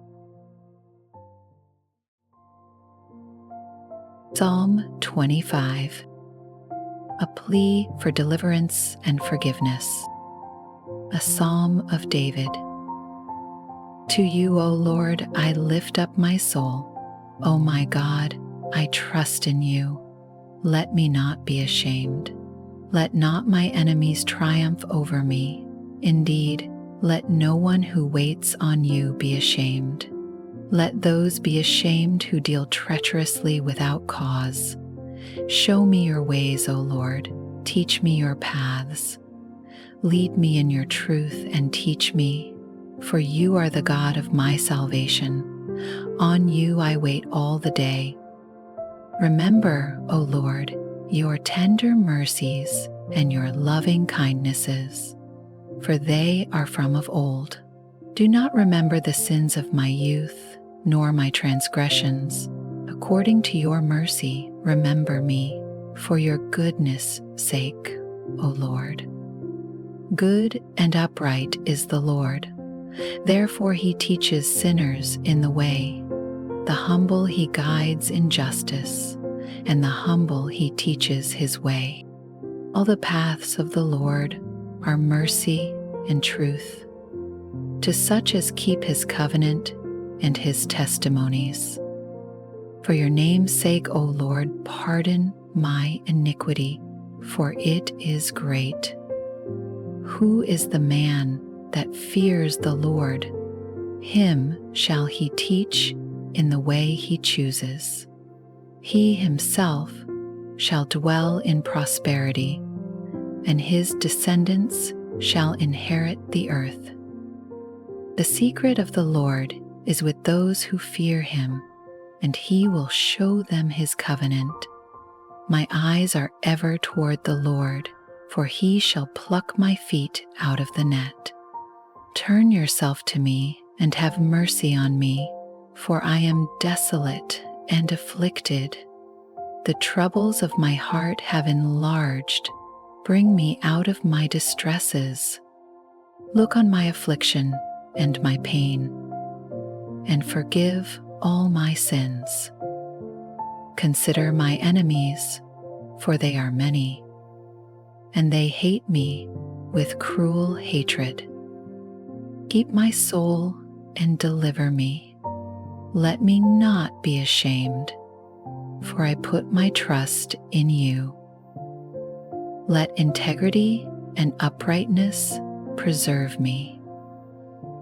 Psalm 25. A plea for deliverance and forgiveness. A psalm of David. To you, O Lord, I lift up my soul. O my God, I trust in you. Let me not be ashamed. Let not my enemies triumph over me. Indeed, let no one who waits on you be ashamed. Let those be ashamed who deal treacherously without cause. Show me your ways, O Lord. teach me your paths. Lead me in your truth and teach me, for you are the God of my salvation. On you I wait all the day. Remember, O Lord, your tender mercies and your loving kindnesses, for they are from of old. Do not remember the sins of my youth, nor my transgressions. According to your mercy, remember me, for your goodness' sake, O Lord. Good and upright is the Lord. Therefore he teaches sinners in the way. The humble he guides in justice, and the humble he teaches his way. All the paths of the Lord are mercy and truth, to such as keep his covenant and his testimonies. For your name's sake, O Lord, pardon my iniquity, for it is great. Who is the man that fears the Lord? Him shall he teach in the way he chooses. He himself shall dwell in prosperity, and his descendants shall inherit the earth. The secret of the Lord is with those who fear him, and he will show them his covenant. My eyes are ever toward the Lord, for he shall pluck my feet out of the net. Turn yourself to me and have mercy on me, for I am desolate and afflicted. The troubles of my heart have enlarged. Bring me out of my distresses. Look on my affliction and my pain, and forgive all my sins. Consider my enemies, for they are many, and they hate me with cruel hatred. Keep my soul and deliver me. Let me not be ashamed, for I put my trust in you. Let integrity and uprightness preserve me,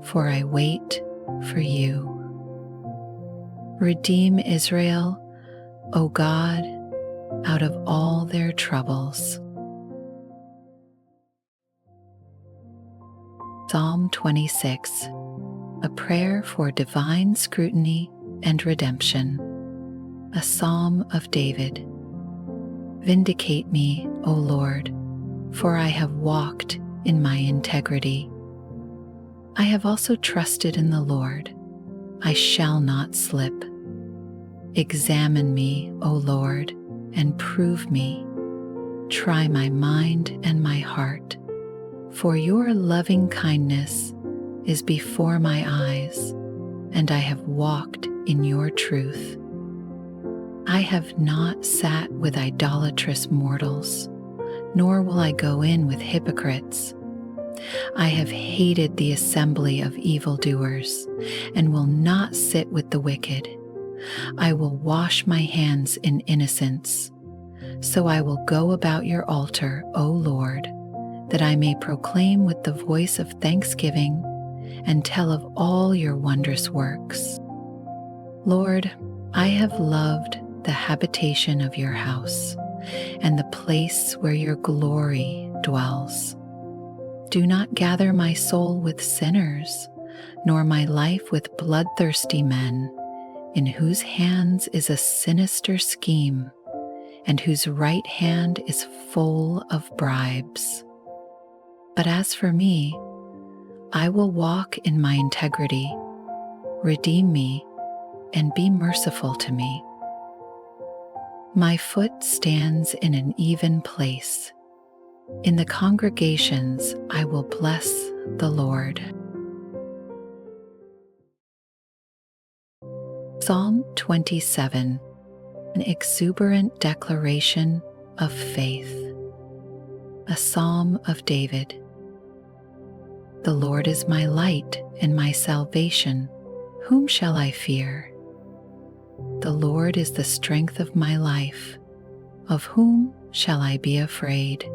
for I wait for you. Redeem Israel, O God, out of all their troubles. Psalm 26, a prayer for divine scrutiny and redemption. A psalm of David. Vindicate me, O Lord, for I have walked in my integrity. I have also trusted in the Lord. I shall not slip. Examine me, O Lord, and prove me. Try my mind and my heart, for your loving kindness is before my eyes, and I have walked in your truth. I have not sat with idolatrous mortals, nor will I go in with hypocrites. I have hated the assembly of evildoers, and will not sit with the wicked. I will wash my hands in innocence. So I will go about your altar, O Lord, that I may proclaim with the voice of thanksgiving and tell of all your wondrous works. Lord, I have loved the habitation of your house and the place where your glory dwells. Do not gather my soul with sinners, nor my life with bloodthirsty men, in whose hands is a sinister scheme, and whose right hand is full of bribes. But as for me, I will walk in my integrity. Redeem me and be merciful to me. My foot stands in an even place. In the congregations I will bless the Lord. Psalm 27, an exuberant declaration of faith. A psalm of David. The Lord is my light and my salvation. Whom shall I fear? The Lord is the strength of my life. Of whom shall I be afraid?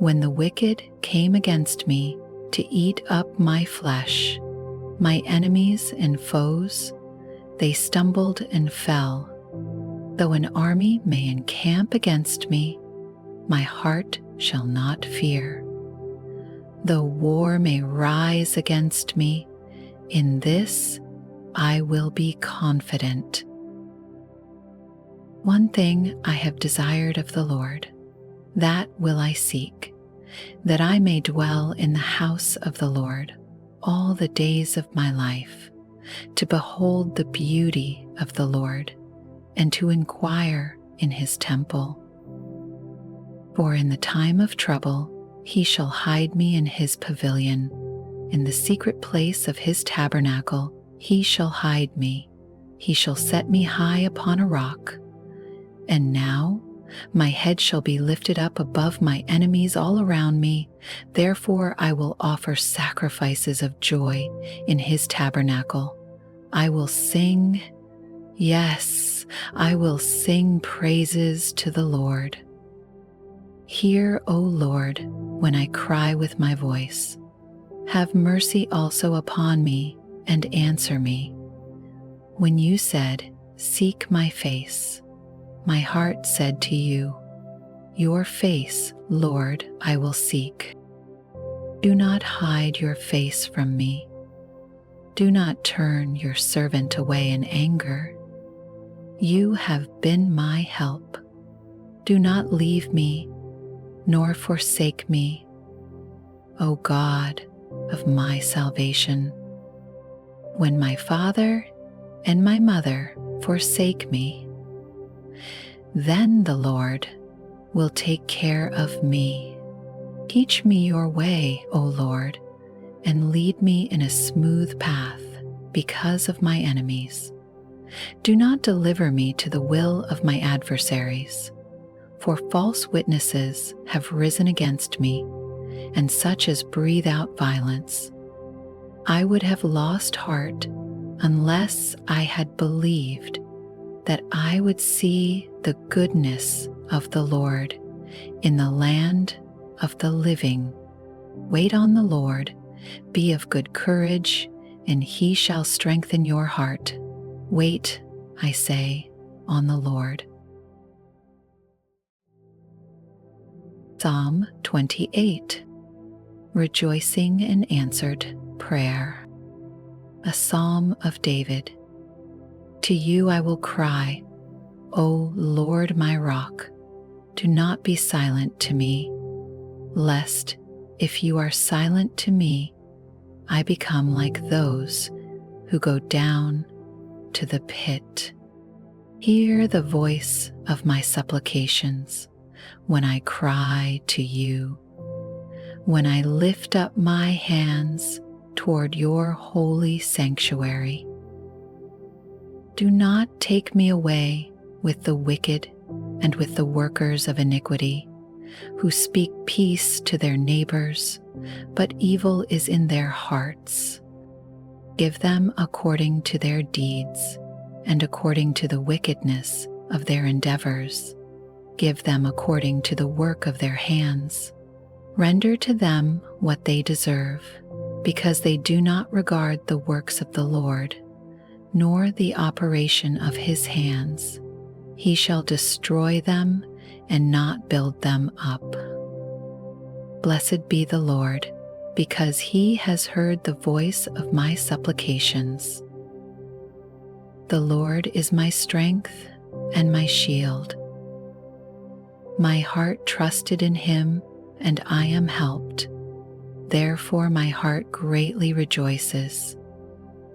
When the wicked came against me to eat up my flesh, my enemies and foes, they stumbled and fell. Though an army may encamp against me, my heart shall not fear. Though war may rise against me, in this I will be confident. One thing I have desired of the Lord, that will I seek, that I may dwell in the house of the Lord all the days of my life, to behold the beauty of the Lord, and to inquire in his temple. For in the time of trouble he shall hide me in his pavilion. In the secret place of his tabernacle he shall hide me. He shall set me high upon a rock. And now my head shall be lifted up above my enemies all around me. Therefore I will offer sacrifices of joy in his tabernacle. I will sing, yes, I will sing praises to the Lord. Hear, O Lord, when I cry with my voice. Have mercy also upon me and answer me. When you said, "Seek my face," my heart said to you, "Your face, Lord, I will seek." Do not hide your face from me. Do not turn your servant away in anger. You have been my help. Do not leave me, nor forsake me, O God of my salvation. When my father and my mother forsake me, then the Lord will take care of me. Teach me your way, O Lord, and lead me in a smooth path because of my enemies. Do not deliver me to the will of my adversaries, for false witnesses have risen against me, and such as breathe out violence. I would have lost heart unless I had believed that I would see the goodness of the Lord in the land of the living. Wait on the Lord, be of good courage, and he shall strengthen your heart. Wait, I say, on the Lord. Psalm 28. Rejoicing in answered prayer. A psalm of David. To you I will cry, O Lord my rock, do not be silent to me, lest, if you are silent to me, I become like those who go down to the pit. Hear the voice of my supplications when I cry to you, when I lift up my hands toward your holy sanctuary. Do not take me away with the wicked and with the workers of iniquity, who speak peace to their neighbors, but evil is in their hearts. Give them according to their deeds and according to the wickedness of their endeavors. Give them according to the work of their hands. Render to them what they deserve, because they do not regard the works of the Lord, nor the operation of his hands. He shall destroy them and not build them up. Blessed be the Lord, because he has heard the voice of my supplications. The Lord is my strength and my shield. My heart trusted in him, and I am helped. Therefore my heart greatly rejoices,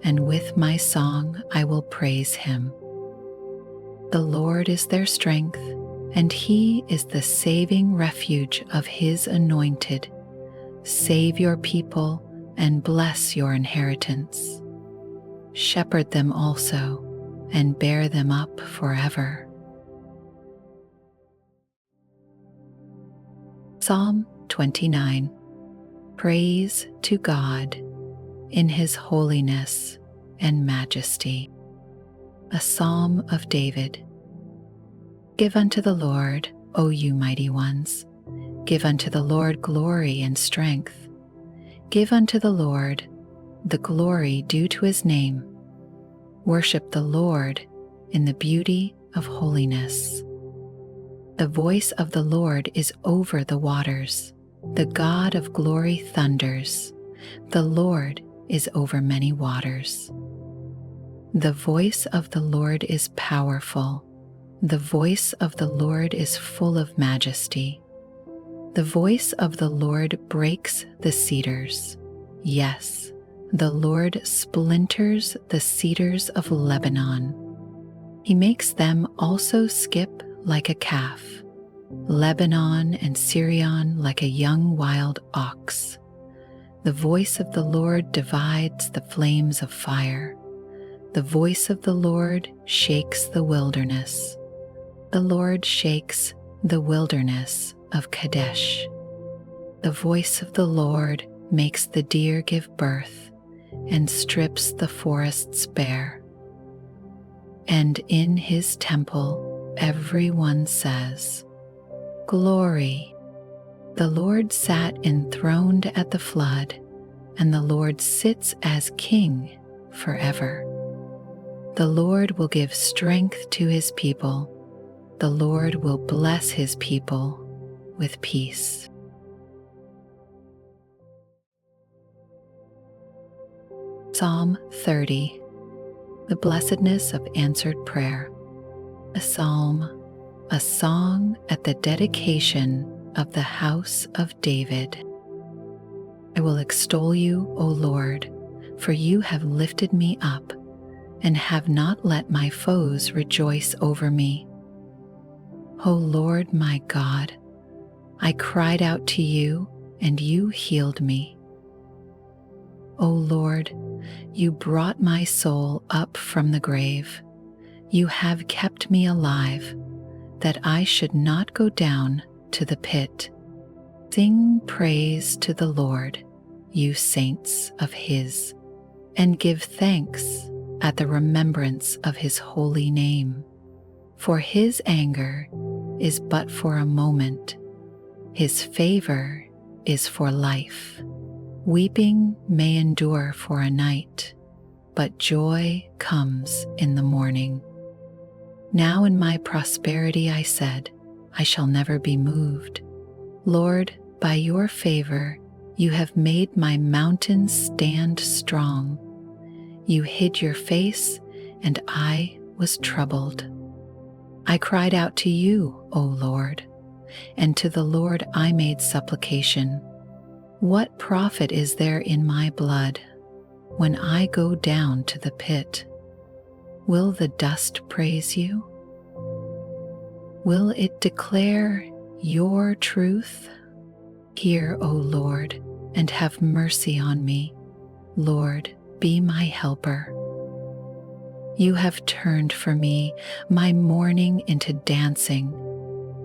and with my song I will praise him. The Lord is their strength, and he is the saving refuge of his anointed. Save your people and bless your inheritance. Shepherd them also, and bear them up forever. Psalm 29. Praise to God in his holiness and majesty. A psalm of David. Give unto the Lord, O you mighty ones. Give unto the Lord glory and strength. Give unto the Lord the glory due to his name. Worship the Lord in the beauty of holiness. The voice of the Lord is over the waters. The God of glory thunders. The Lord is over many waters. The voice of the Lord is powerful. The voice of the Lord is full of majesty. The voice of the Lord breaks the cedars. Yes, the Lord splinters the cedars of Lebanon. He makes them also skip like a calf, Lebanon and Syrian like a young wild ox. The voice of the Lord divides the flames of fire. The voice of the Lord shakes the wilderness. The Lord shakes the wilderness of Kadesh. The voice of the Lord makes the deer give birth and strips the forests bare. And in his temple everyone says, Glory. The Lord sat enthroned at the flood, and the Lord sits as King forever. The Lord will give strength to his people. The Lord will bless his people with peace. Psalm 30. The blessedness of answered prayer. A psalm, a song at the dedication of the house of David. I will extol you, O Lord, for you have lifted me up and have not let my foes rejoice over me. O Lord my God, I cried out to you and you healed me. O Lord, you brought my soul up from the grave. You have kept me alive, that I should not go down to the pit. Sing praise to the Lord, you saints of his, and give thanks at the remembrance of his holy name. For his anger is but for a moment, his favor is for life. Weeping may endure for a night, but joy comes in the morning. Now in my prosperity I said, I shall never be moved. Lord, by your favor, you have made my mountains stand strong. You hid your face, and I was troubled. I cried out to you, O Lord, and to the Lord I made supplication. What profit is there in my blood when I go down to the pit? Will the dust praise you? Will it declare your truth? Hear, O Lord, and have mercy on me. Lord, be my helper. You have turned for me my mourning into dancing.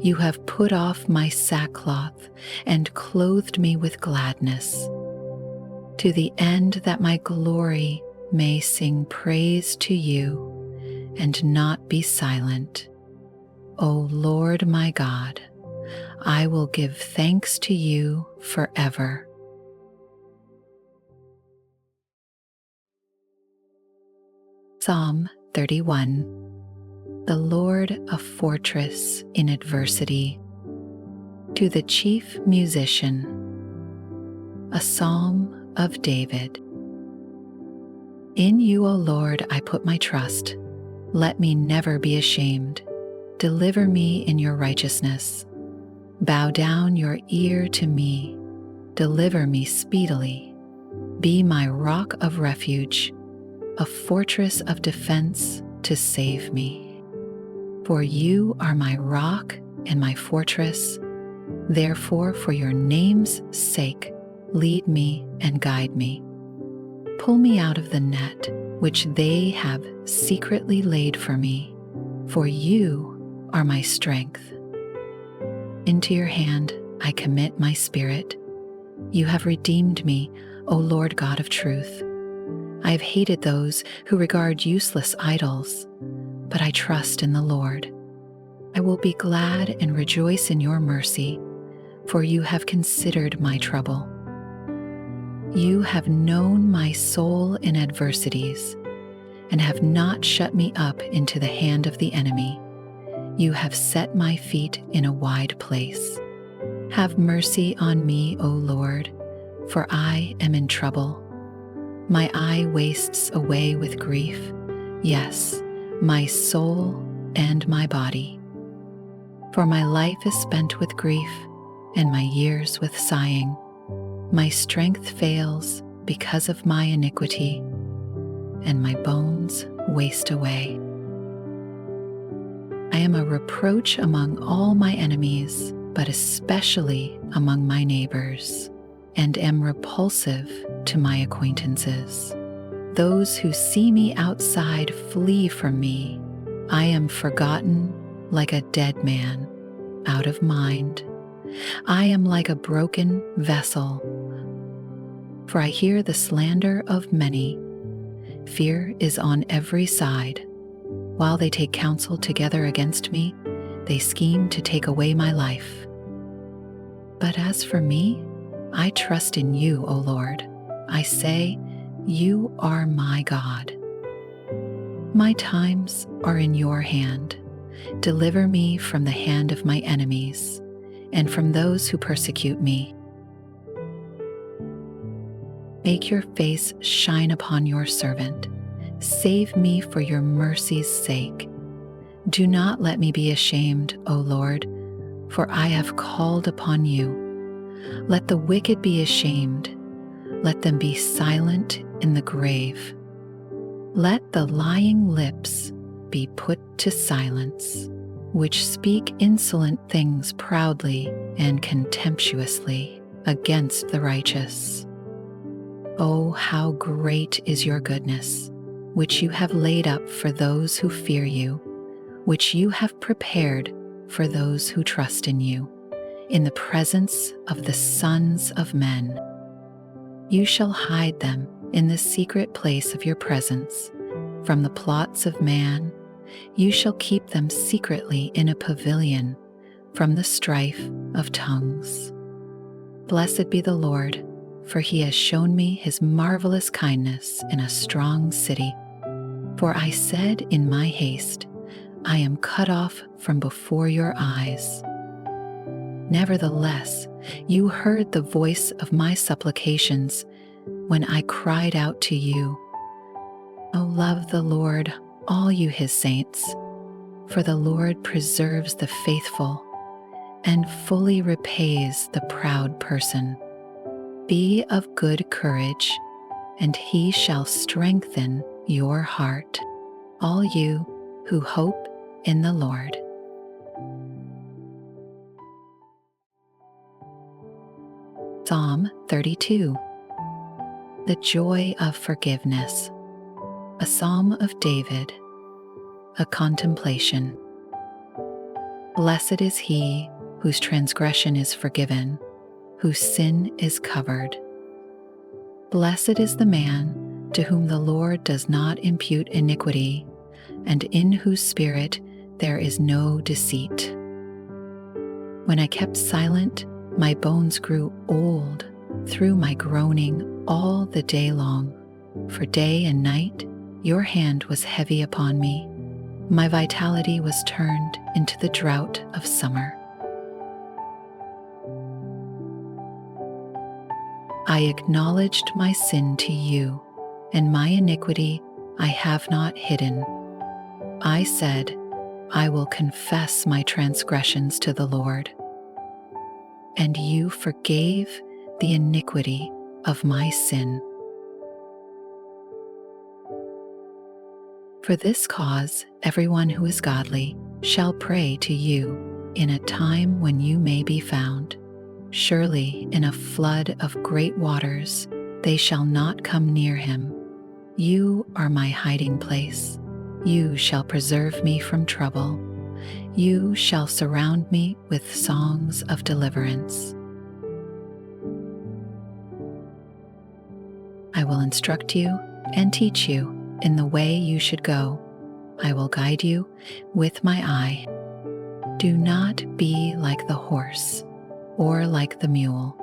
You have put off my sackcloth and clothed me with gladness, to the end that my glory may sing praise to you and not be silent. O Lord my God, I will give thanks to you forever. Psalm 31. The Lord a fortress in adversity. To the chief musician. A psalm of David. In you, O Lord, I put my trust. Let me never be ashamed. Deliver me in your righteousness. Bow down your ear to me. Deliver me speedily. Be my rock of refuge, a fortress of defense to save me. For you are my rock and my fortress. Therefore, for your name's sake, lead me and guide me. Pull me out of the net which they have secretly laid for me, for you are my strength. Into your hand I commit my spirit. You have redeemed me, O Lord God of truth. I have hated those who regard useless idols, but I trust in the Lord. I will be glad and rejoice in your mercy, for you have considered my trouble. You have known my soul in adversities, and have not shut me up into the hand of the enemy. You have set my feet in a wide place. Have mercy on me, O Lord, for I am in trouble. My eye wastes away with grief, yes, my soul and my body. For my life is spent with grief, and my years with sighing. My strength fails because of my iniquity, and my bones waste away. I am a reproach among all my enemies, but especially among my neighbors, and am repulsive to my acquaintances. Those who see me outside flee from me. I am forgotten like a dead man, out of mind. I am like a broken vessel, for I hear the slander of many. Fear is on every side. While they take counsel together against me, they scheme to take away my life. But as for me, I trust in you, O Lord. I say, you are my God. My times are in your hand. Deliver me from the hand of my enemies and from those who persecute me. Make your face shine upon your servant. Save me for your mercy's sake. Do not let me be ashamed, O Lord, for I have called upon you. Let the wicked be ashamed. Let them be silent in the grave. Let the lying lips be put to silence, which speak insolent things proudly and contemptuously against the righteous. Oh, how great is your goodness, which you have laid up for those who fear you, which you have prepared for those who trust in you, in the presence of the sons of men. You shall hide them in the secret place of your presence. From the plots of man, you shall keep them secretly in a pavilion from the strife of tongues. Blessed be the Lord, for he has shown me his marvelous kindness in a strong city. For I said in my haste, I am cut off from before your eyes. Nevertheless, you heard the voice of my supplications when I cried out to you. O love the Lord, all you his saints, for the Lord preserves the faithful and fully repays the proud person. Be of good courage, and he shall strengthen your heart, all you who hope in the Lord. Psalm 32. The joy of forgiveness. A psalm of David. A contemplation. Blessed is he whose transgression is forgiven, whose sin is covered. Blessed is the man to whom the Lord does not impute iniquity, and in whose spirit there is no deceit. When I kept silent, my bones grew old through my groaning all the day long. For day and night your hand was heavy upon me. My vitality was turned into the drought of summer. I acknowledged my sin to you, and my iniquity I have not hidden. I said, I will confess my transgressions to the Lord. And you forgave the iniquity of my sin. For this cause, everyone who is godly shall pray to you in a time when you may be found. Surely in a flood of great waters they shall not come near him. You are my hiding place. You shall preserve me from trouble. You shall surround me with songs of deliverance. I will instruct you and teach you in the way you should go. I will guide you with my eye. Do not be like the horse or like the mule,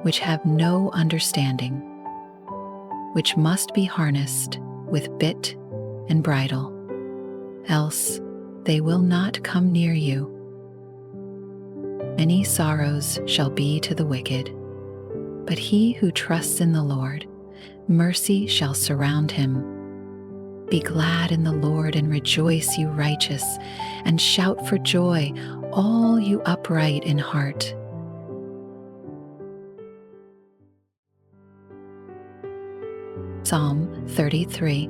which have no understanding, which must be harnessed with bit and bridle, else they will not come near you. Many sorrows shall be to the wicked, but he who trusts in the Lord, mercy shall surround him. Be glad in the Lord and rejoice, you righteous, and shout for joy, all you upright in heart. Psalm 33.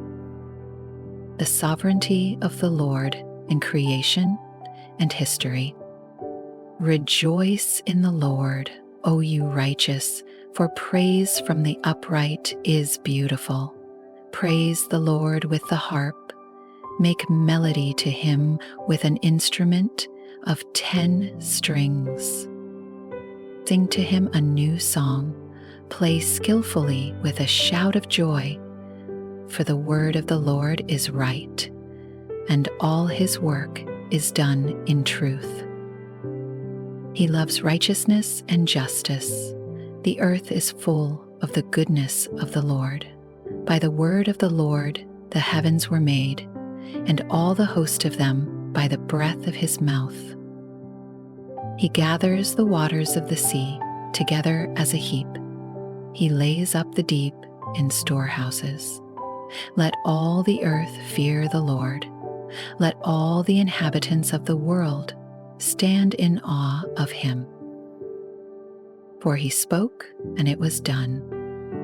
The sovereignty of the Lord in creation and history. Rejoice in the Lord, O you righteous, for praise from the upright is beautiful. Praise the Lord with the harp. Make melody to him with an instrument of 10 strings. Sing to him a new song. Play skillfully with a shout of joy. For the word of the Lord is right, and all his work is done in truth. He loves righteousness and justice. The earth is full of the goodness of the Lord. By the word of the Lord the heavens were made, and all the host of them by the breath of his mouth. He gathers the waters of the sea together as a heap. He lays up the deep in storehouses. Let all the earth fear the Lord. Let all the inhabitants of the world stand in awe of him. For he spoke, and it was done.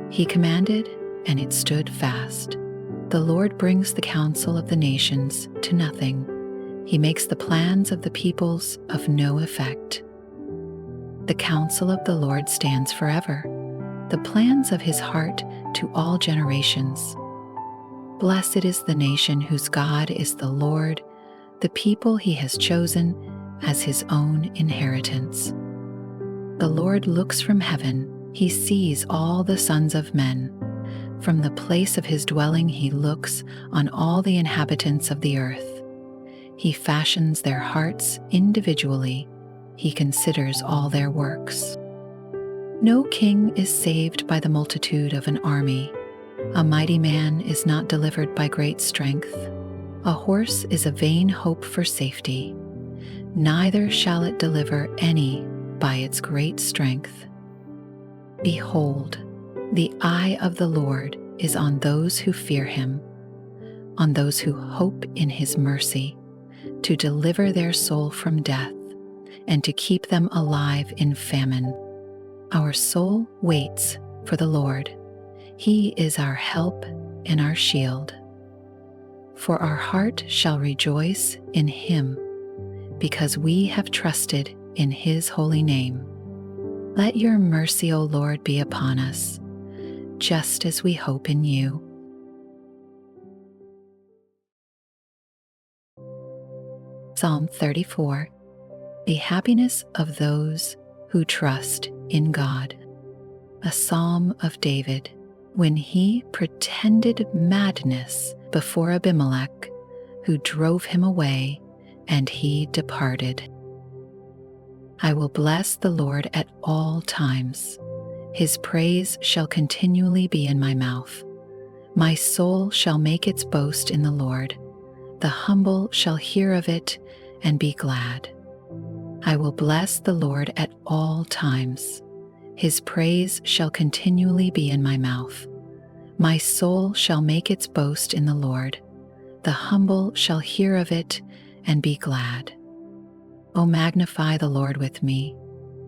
He commanded, and it stood fast. The Lord brings the counsel of the nations to nothing. He makes the plans of the peoples of no effect. The counsel of the Lord stands forever, the plans of his heart to all generations. Blessed is the nation whose God is the Lord, the people he has chosen as his own inheritance. The Lord looks from heaven, he sees all the sons of men. From the place of his dwelling he looks on all the inhabitants of the earth. He fashions their hearts individually, he considers all their works. No king is saved by the multitude of an army. A mighty man is not delivered by great strength. A horse is a vain hope for safety. Neither shall it deliver any by its great strength. Behold, the eye of the Lord is on those who fear him, on those who hope in his mercy, to deliver their soul from death and to keep them alive in famine. Our soul waits for the Lord. He is our help and our shield. For our heart shall rejoice in him, because we have trusted in his holy name. Let your mercy, O Lord, be upon us, just as we hope in you. Psalm 34. The happiness of those who trust in God. A psalm of David, when he pretended madness before Abimelech, who drove him away, and he departed. I will bless the Lord at all times. His praise shall continually be in my mouth. My soul shall make its boast in the Lord. The humble shall hear of it and be glad. I will bless the Lord at all times. His praise shall continually be in my mouth. My soul shall make its boast in the Lord. The humble shall hear of it and be glad. O magnify the Lord with me,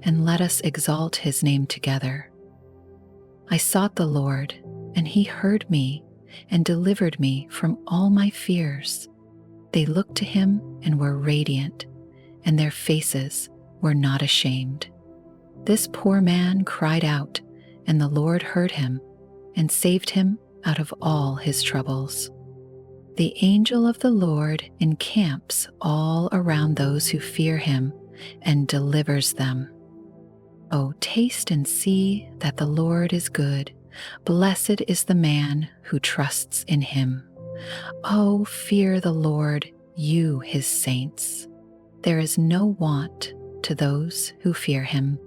and let us exalt his name together. I sought the Lord, and he heard me and delivered me from all my fears. They looked to him and were radiant, and their faces were not ashamed. This poor man cried out, and the Lord heard him and saved him out of all his troubles. The angel of the Lord encamps all around those who fear him and delivers them. O taste and see that the Lord is good. Blessed is the man who trusts in him. O fear the Lord, you his saints. There is no want to those who fear him.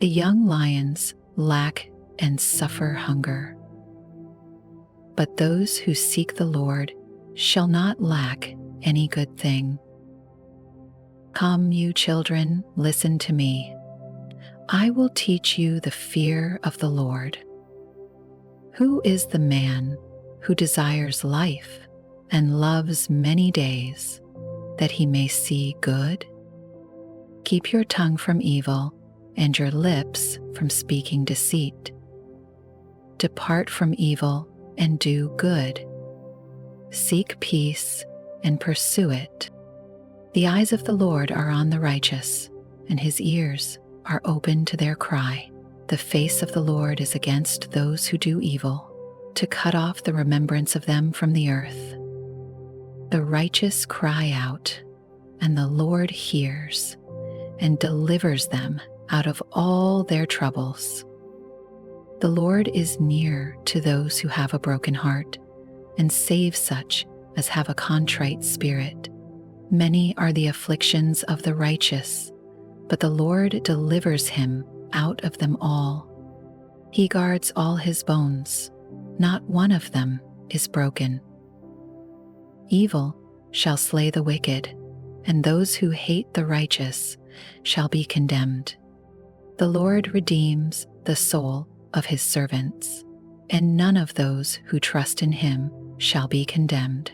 The young lions lack and suffer hunger, but those who seek the Lord shall not lack any good thing. Come, you children, listen to me. I will teach you the fear of the Lord. Who is the man who desires life and loves many days, that he may see good? Keep your tongue from evil and your lips from speaking deceit. Depart from evil and do good. Seek peace and pursue it. The eyes of the Lord are on the righteous, and his ears are open to their cry. The face of the Lord is against those who do evil, to cut off the remembrance of them from the earth. The righteous cry out, and the Lord hears and delivers them out of all their troubles. The Lord is near to those who have a broken heart, and saves such as have a contrite spirit. Many are the afflictions of the righteous, but the Lord delivers him out of them all. He guards all his bones, not one of them is broken. Evil shall slay the wicked, and those who hate the righteous shall be condemned. The Lord redeems the soul of his servants, and none of those who trust in him shall be condemned.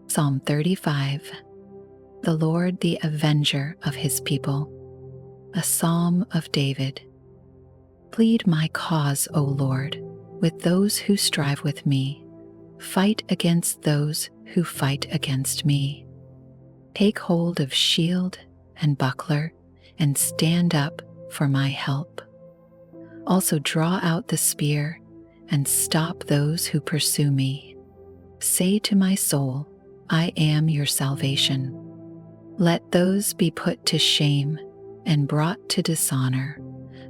Psalm 35. The Lord the avenger of his people. A psalm of David. Plead my cause, O Lord, with those who strive with me. Fight against those who fight against me. Take hold of shield and buckler, and stand up for my help. Also draw out the spear, and stop those who pursue me. Say to my soul, I am your salvation. Let those be put to shame and brought to dishonor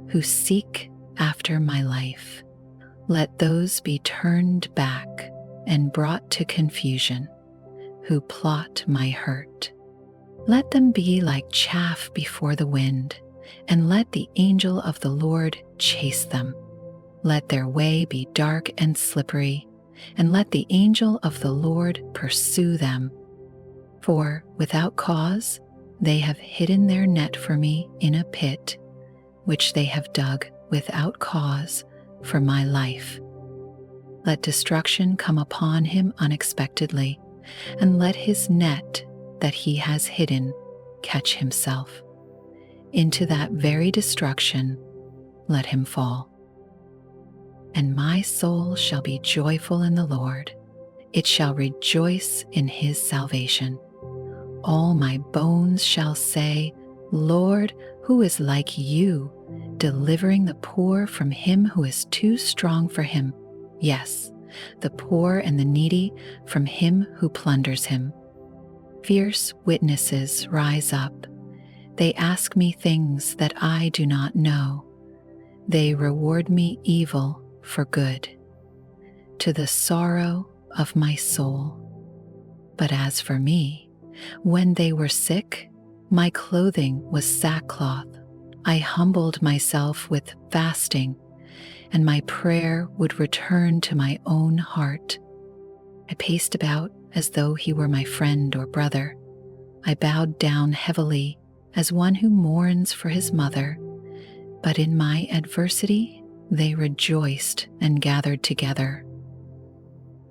who seek after my life. Let those be turned back and brought to confusion who plot my hurt. Let them be like chaff before the wind, and let the angel of the Lord chase them. Let their way be dark and slippery, and let the angel of the Lord pursue them. For without cause they have hidden their net for me in a pit, which they have dug without cause for my life. Let destruction come upon him unexpectedly, and let his net that he has hidden catch himself. Into that very destruction let him fall. And my soul shall be joyful in the Lord. It shall rejoice in his salvation. All my bones shall say, Lord, who is like you, delivering the poor from him who is too strong for him? Yes, the poor and the needy from him who plunders him. Fierce witnesses rise up. They ask me things that I do not know. They reward me evil for good, to the sorrow of my soul. But as for me, when they were sick, my clothing was sackcloth. I humbled myself with fasting, and my prayer would return to my own heart. I paced about as though he were my friend or brother. I bowed down heavily as one who mourns for his mother. But in my adversity, they rejoiced and gathered together.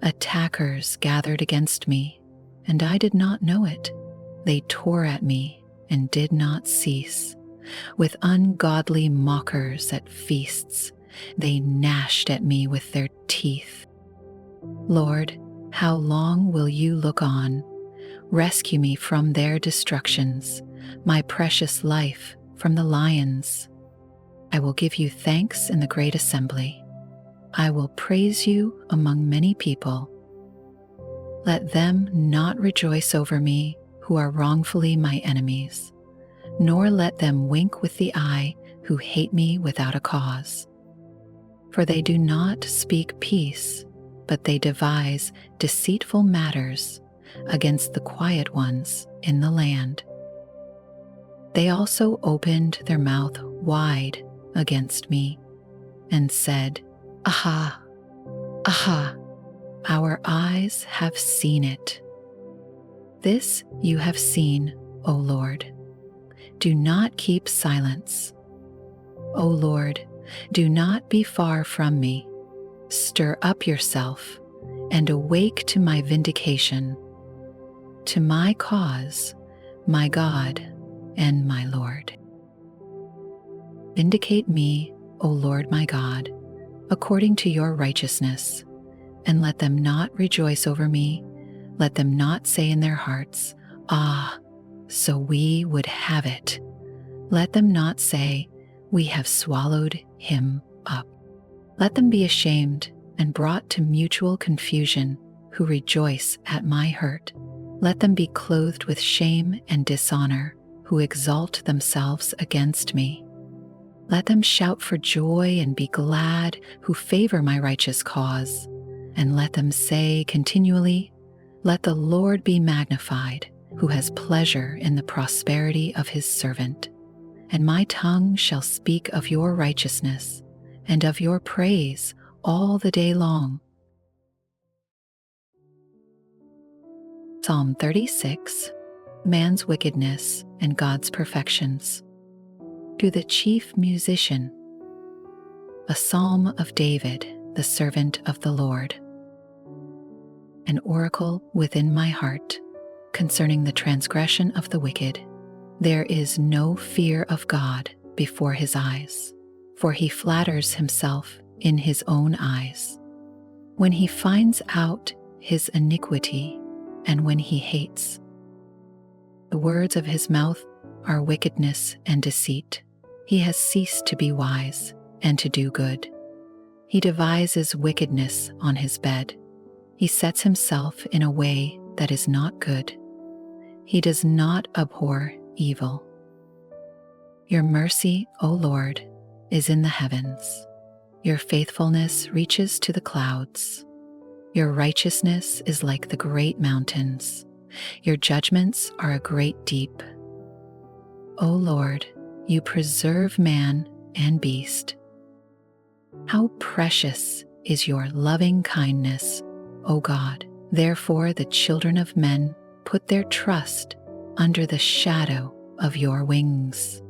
Attackers gathered against me, and I did not know it. They tore at me and did not cease. With ungodly mockers at feasts, they gnashed at me with their teeth. Lord, how long will you look on? Rescue me from their destructions, my precious life from the lions. I will give you thanks in the great assembly. I will praise you among many people. Let them not rejoice over me who are wrongfully my enemies, nor let them wink with the eye who hate me without a cause. For they do not speak peace, but they devise deceitful matters against the quiet ones in the land. They also opened their mouth wide against me and said, Aha, aha, Our eyes have seen it. This you have seen, O Lord. Do not keep silence. O Lord, do not be far from me. Stir up yourself and awake to my vindication, to my cause, my God and my Lord. Vindicate me, O Lord my God, according to your righteousness, and let them not rejoice over me. Let them not say in their hearts, "Ah, so we would have it." Let them not say, "We have swallowed him up." Let them be ashamed and brought to mutual confusion who rejoice at my hurt. Let them be clothed with shame and dishonor who exalt themselves against me. Let them shout for joy and be glad who favor my righteous cause. And let them say continually, "Let the Lord be magnified, who has pleasure in the prosperity of his servant." And my tongue shall speak of your righteousness and of your praise all the day long. Psalm 36, Man's Wickedness and God's Perfections. To the chief musician, a psalm of David, the servant of the Lord. An oracle within my heart concerning the transgression of the wicked. There is no fear of God before his eyes, for he flatters himself in his own eyes. When he finds out his iniquity and when he hates, the words of his mouth are wickedness and deceit. He has ceased to be wise and to do good. He devises wickedness on his bed. He sets himself in a way that is not good. He does not abhor evil. Your mercy, O Lord, is in the heavens. Your faithfulness reaches to the clouds. Your righteousness is like the great mountains. Your judgments are a great deep. O Lord, you preserve man and beast. How precious is your loving kindness, O God. Therefore the children of men put their trust under the shadow of your wings.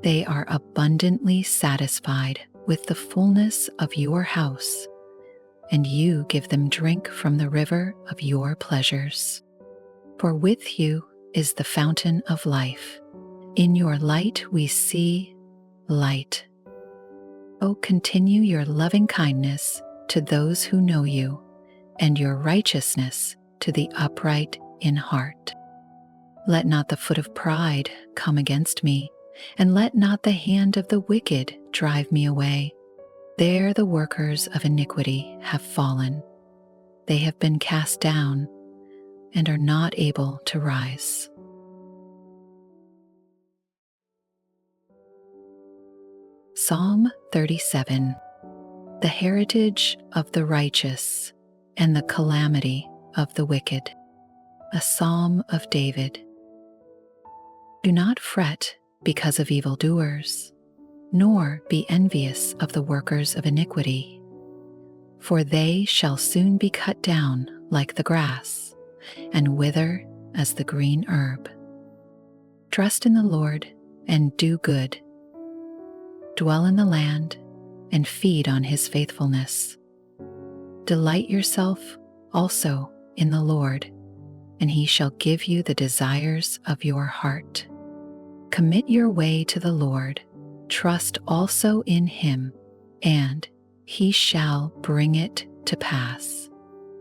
They are abundantly satisfied with the fullness of your house, and you give them drink from the river of your pleasures. For with you is the fountain of life. In your light we see light. O continue your loving kindness to those who know you, and your righteousness to the upright in heart. Let not the foot of pride come against me, and let not the hand of the wicked drive me away. There the workers of iniquity have fallen. They have been cast down and are not able to rise. Psalm 37. The heritage of the righteous and the calamity of the wicked. A psalm of David. Do not fret because of evildoers, nor be envious of the workers of iniquity, for they shall soon be cut down like the grass, and wither as the green herb. Trust in the Lord and do good. Dwell in the land and feed on his faithfulness. Delight yourself also in the Lord, and he shall give you the desires of your heart. Commit your way to the Lord, trust also in him, and he shall bring it to pass.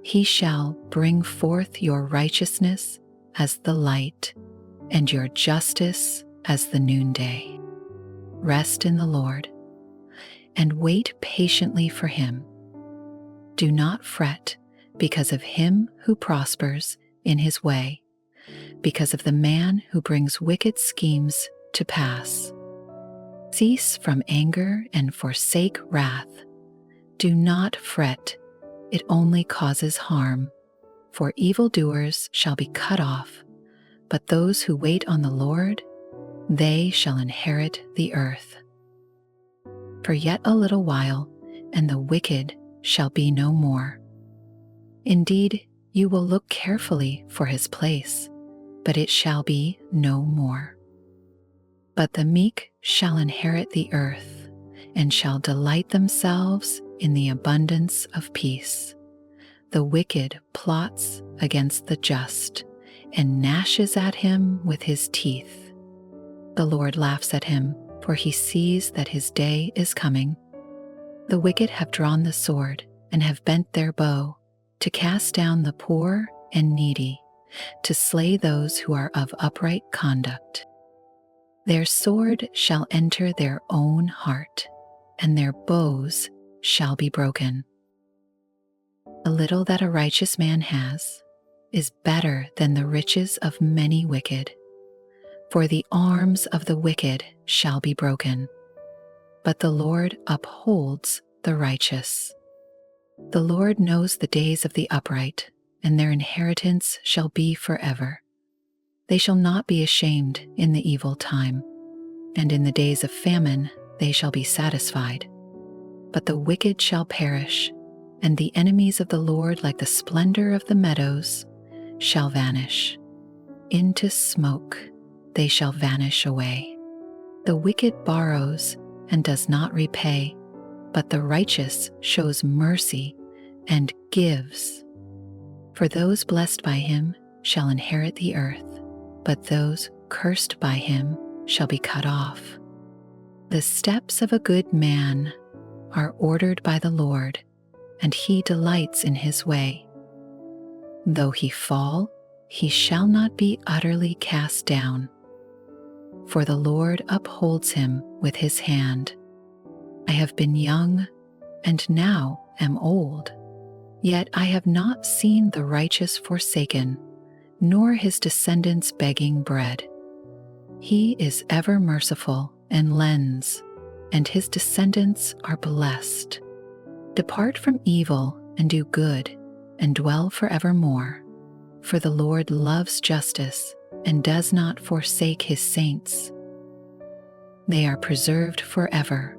He shall bring forth your righteousness as the light, and your justice as the noonday. Rest in the Lord, and wait patiently for him. Do not fret because of him who prospers in his way, because of the man who brings wicked schemes to pass. Cease from anger and forsake wrath. Do not fret, it only causes harm, for evildoers shall be cut off, but those who wait on the Lord, they shall inherit the earth. For yet a little while, and the wicked shall be no more. Indeed, you will look carefully for his place, but it shall be no more. But the meek shall inherit the earth, and shall delight themselves in the abundance of peace. The wicked plots against the just, and gnashes at him with his teeth. The Lord laughs at him, for he sees that his day is coming. The wicked have drawn the sword, and have bent their bow, to cast down the poor and needy, to slay those who are of upright conduct. Their sword shall enter their own heart, and their bows shall be broken. The little that a righteous man has is better than the riches of many wicked. For the arms of the wicked shall be broken, but the Lord upholds the righteous. The Lord knows the days of the upright, and their inheritance shall be forever. They shall not be ashamed in the evil time, and in the days of famine they shall be satisfied. But the wicked shall perish, and the enemies of the Lord, like the splendor of the meadows, shall vanish. Into smoke they shall vanish away. The wicked borrows and does not repay, but the righteous shows mercy and gives. For those blessed by him shall inherit the earth, but those cursed by him shall be cut off. The steps of a good man are ordered by the Lord, and he delights in his way. Though he fall, he shall not be utterly cast down, for the Lord upholds him with his hand. I have been young, and now am old, yet I have not seen the righteous forsaken, nor his descendants begging bread. He is ever merciful and lends, and his descendants are blessed. Depart from evil and do good, and dwell forevermore. For the Lord loves justice and does not forsake his saints. They are preserved forever,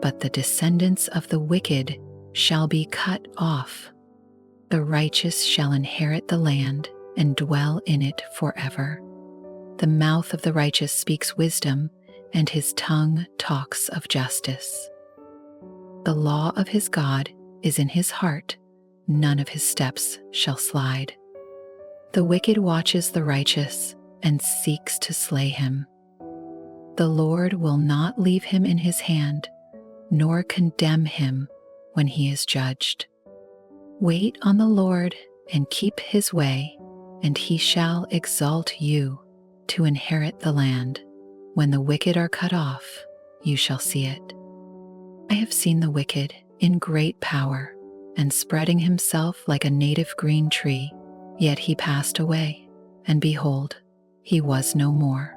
but the descendants of the wicked shall be cut off. The righteous shall inherit the land and dwell in it forever. The mouth of the righteous speaks wisdom, and his tongue talks of justice. The law of his God is in his heart, none of his steps shall slide. The wicked watches the righteous and seeks to slay him. The Lord will not leave him in his hand, nor condemn him when he is judged. Wait on the Lord and keep his way, and he shall exalt you to inherit the land. When the wicked are cut off, you shall see it. I have seen the wicked in great power, and spreading himself like a native green tree, yet he passed away, and behold, he was no more.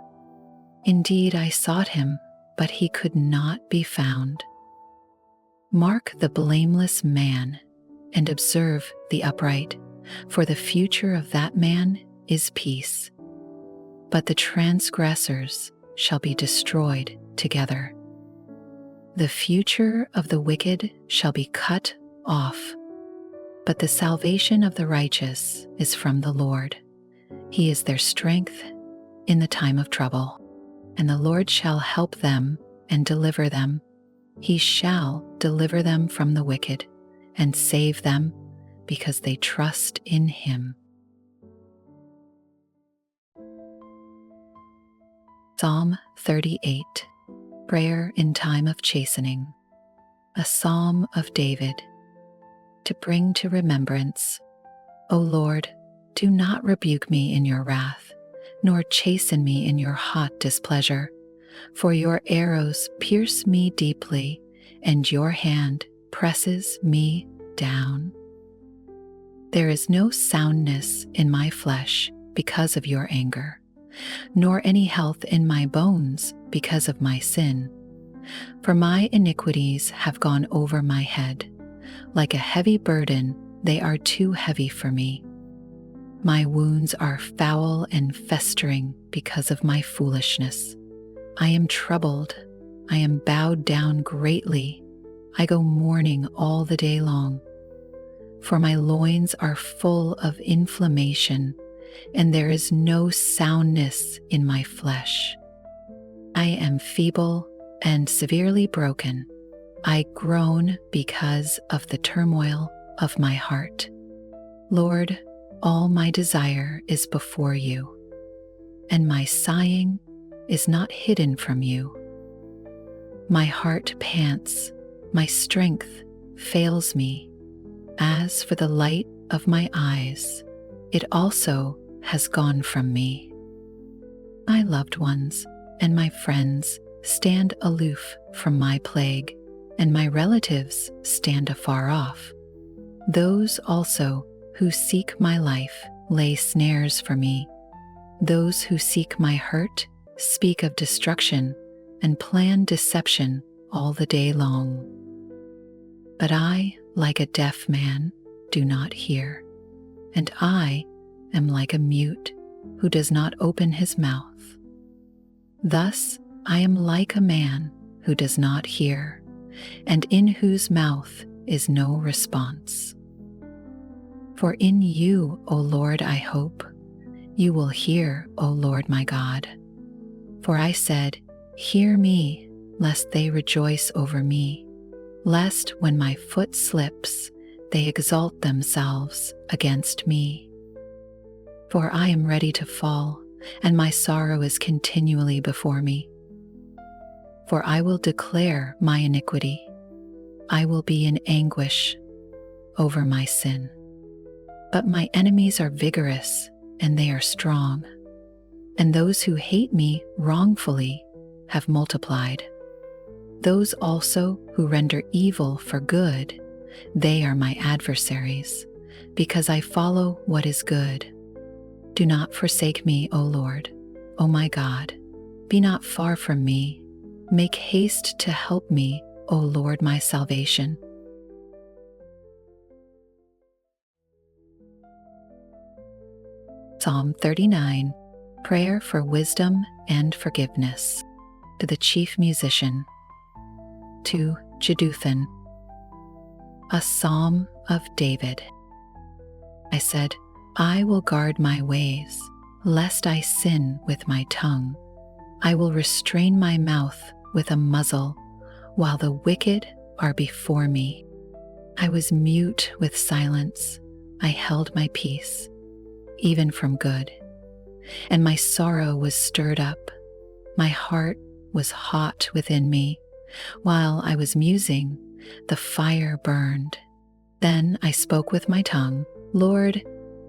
Indeed, I sought him, but he could not be found. Mark the blameless man, and observe the upright, for the future of that man is peace. But the transgressors shall be destroyed together. The future of the wicked shall be cut off, but the salvation of the righteous is from the Lord. He is their strength in the time of trouble, and the Lord shall help them and deliver them. He shall deliver them from the wicked and save them because they trust in him. Psalm 38, Prayer in Time of Chastening, a Psalm of David, to bring to remembrance, O Lord, do not rebuke me in your wrath, nor chasten me in your hot displeasure, for your arrows pierce me deeply, and your hand presses me down. There is no soundness in my flesh because of your anger, nor any health in my bones because of my sin. For my iniquities have gone over my head. Like a heavy burden, they are too heavy for me. My wounds are foul and festering because of my foolishness. I am troubled. I am bowed down greatly. I go mourning all the day long. for my loins are full of inflammation, and there is no soundness in my flesh. I am feeble and severely broken. I groan because of the turmoil of my heart. Lord, all my desire is before you, and my sighing is not hidden from you. My heart pants, my strength fails me. As for the light of my eyes, it also has gone from me. My loved ones and my friends stand aloof from my plague, and my relatives stand afar off. Those also who seek my life lay snares for me. Those who seek my hurt speak of destruction and plan deception all the day long. But I, like a deaf man, do not hear, and I am like a mute who does not open his mouth. Thus I am like a man who does not hear, and in whose mouth is no response. For in you, O Lord, I hope. You will hear, O Lord my God. For I said, hear me, lest they rejoice over me, lest when my foot slips, they exalt themselves against me. For I am ready to fall, and my sorrow is continually before me. For I will declare my iniquity. I will be in anguish over my sin. But my enemies are vigorous, and they are strong, and those who hate me wrongfully have multiplied. Those also who render evil for good, they are my adversaries, because I follow what is good. Do not forsake me, O Lord, O my God. Be not far from me. Make haste to help me, O Lord, my salvation. Psalm 39, Prayer for Wisdom and Forgiveness. To the chief musician. To Jeduthun. A psalm of David. I said, I will guard my ways, lest I sin with my tongue. I will restrain my mouth with a muzzle, while the wicked are before me. I was mute with silence. I held my peace, even from good. And my sorrow was stirred up. My heart was hot within me. While I was musing, the fire burned. Then I spoke with my tongue, Lord,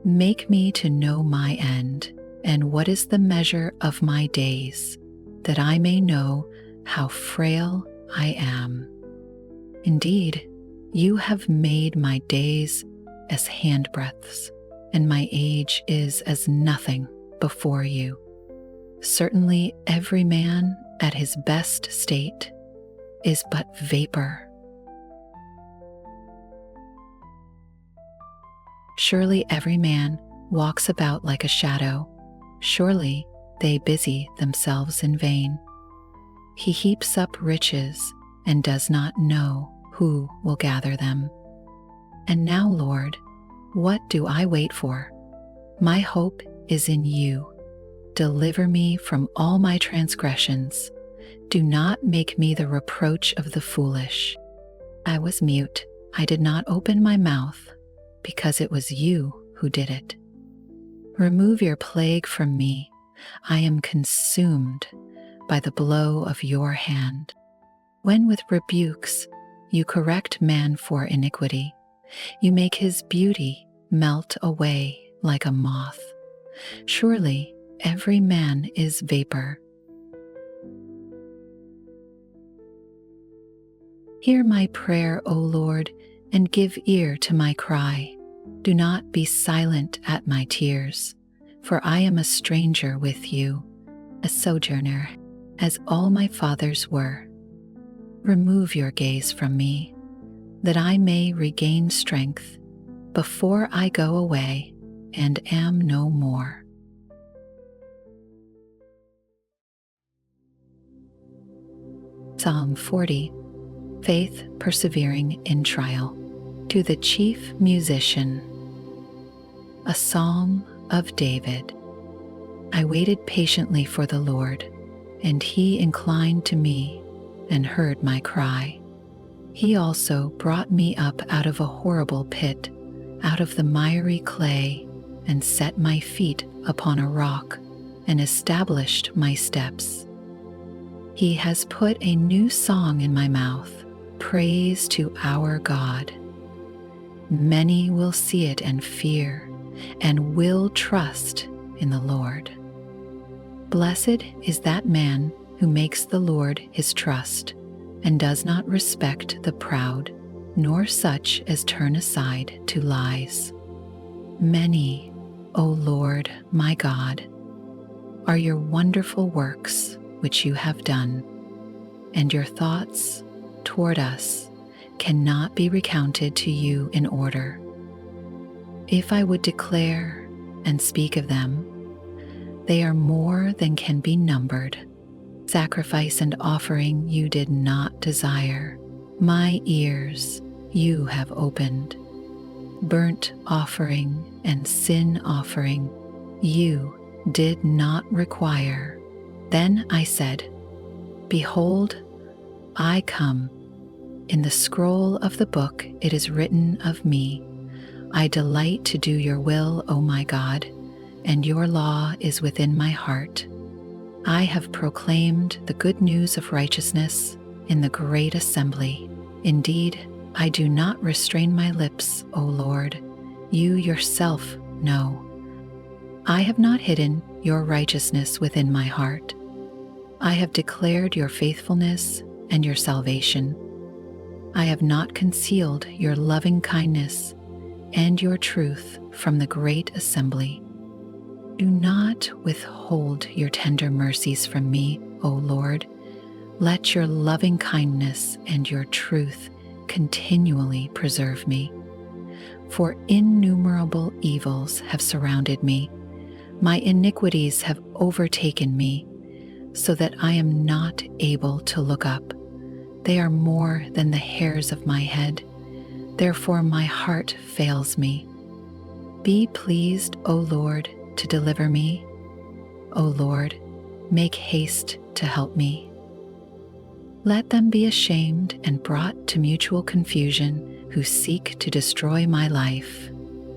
make me to know my end, and what is the measure of my days, that I may know how frail I am. Indeed, you have made my days as handbreadths, and my age is as nothing before you. Certainly every man at his best state is but vapor. Surely every man walks about like a shadow. Surely they busy themselves in vain. He heaps up riches and does not know who will gather them. And now, Lord, what do I wait for? My hope is in you. Deliver me from all my transgressions. Do not make me the reproach of the foolish. I was mute. I did not open my mouth, because it was you who did it. Remove your plague from me. I am consumed by the blow of your hand. When with rebukes you correct man for iniquity, you make his beauty melt away like a moth. Surely every man is vapor. Hear my prayer, O Lord, and give ear to my cry. Do not be silent at my tears, for I am a stranger with you, a sojourner, as all my fathers were. Remove your gaze from me, that I may regain strength before I go away and am no more. Psalm 40, Faith Persevering in Trial. To the chief musician, a psalm of David. I waited patiently for the Lord, and he inclined to me and heard my cry. He also brought me up out of a horrible pit, out of the miry clay, and set my feet upon a rock, and established my steps. He has put a new song in my mouth, praise to our God. Many will see it and fear, and will trust in the Lord. Blessed is that man who makes the Lord his trust, and does not respect the proud, nor such as turn aside to lies. Many, O Lord my God, are your wonderful works which you have done, and your thoughts toward us cannot be recounted to you in order. If I would declare and speak of them, they are more than can be numbered. Sacrifice and offering you did not desire. My ears you have opened. Burnt offering and sin offering you did not require. Then I said, Behold, I come. In the scroll of the book it is written of me, I delight to do your will, O my God, and your law is within my heart. I have proclaimed the good news of righteousness in the great assembly. Indeed, I do not restrain my lips, O Lord. You yourself know. I have not hidden your righteousness within my heart. I have declared your faithfulness and your salvation. I have not concealed your loving kindness and your truth from the great assembly. Do not withhold your tender mercies from me, O Lord. Let your loving kindness and your truth continually preserve me. For innumerable evils have surrounded me. My iniquities have overtaken me, so that I am not able to look up. They are more than the hairs of my head. Therefore my heart fails me. Be pleased, O Lord, to deliver me. O Lord, make haste to help me. Let them be ashamed and brought to mutual confusion who seek to destroy my life.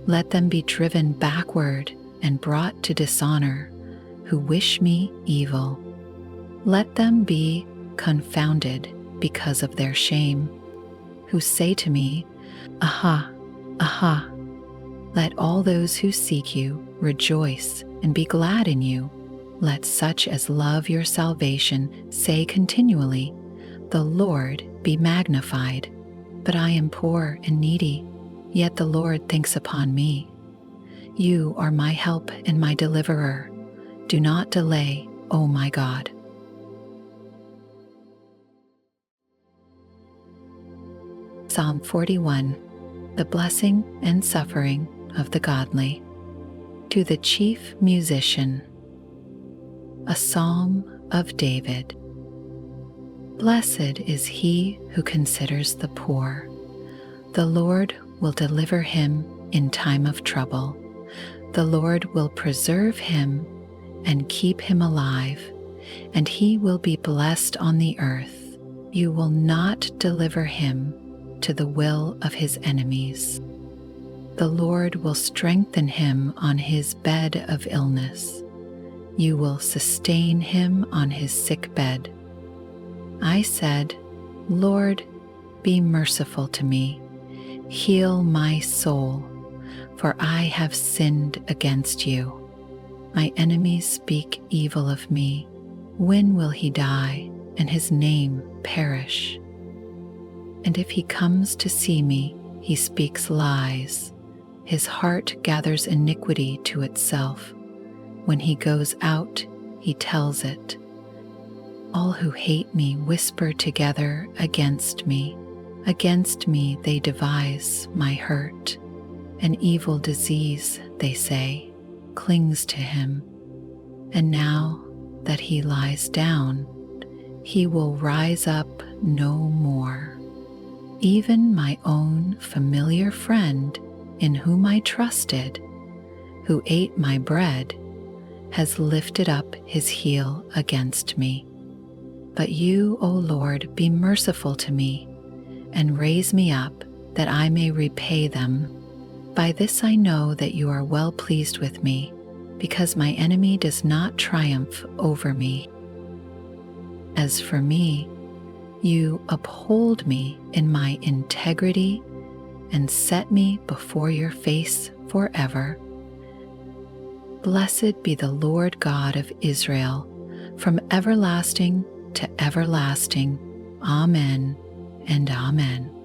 Let them be driven backward and brought to dishonor who wish me evil. Let them be confounded because of their shame, who say to me, Aha, aha. Let all those who seek you rejoice and be glad in you. Let such as love your salvation say continually, The Lord be magnified. But I am poor and needy, yet the Lord thinks upon me. You are my help and my deliverer. Do not delay, O my God. Psalm 41. The blessing and suffering of the godly. To the chief musician, a psalm of David. Blessed is he who considers the poor. The Lord will deliver him in time of trouble. The Lord will preserve him and keep him alive, and he will be blessed on the earth. You will not deliver him to the will of his enemies. The Lord will strengthen him on his bed of illness. You will sustain him on his sick bed. I said, Lord, be merciful to me. Heal my soul, for I have sinned against you. My enemies speak evil of me. When will he die and his name perish? And if he comes to see me, he speaks lies. His heart gathers iniquity to itself. When he goes out, he tells it. All who hate me whisper together against me. Against me they devise my hurt. An evil disease, they say, clings to him. And now that he lies down, he will rise up no more. Even my own familiar friend in whom I trusted, who ate my bread, has lifted up his heel against me. But you, O Lord, be merciful to me and raise me up that I may repay them. By this I know that you are well pleased with me, because my enemy does not triumph over me. As for me, you uphold me in my integrity and set me before your face forever. Blessed be the Lord God of Israel, from everlasting to everlasting. Amen and amen.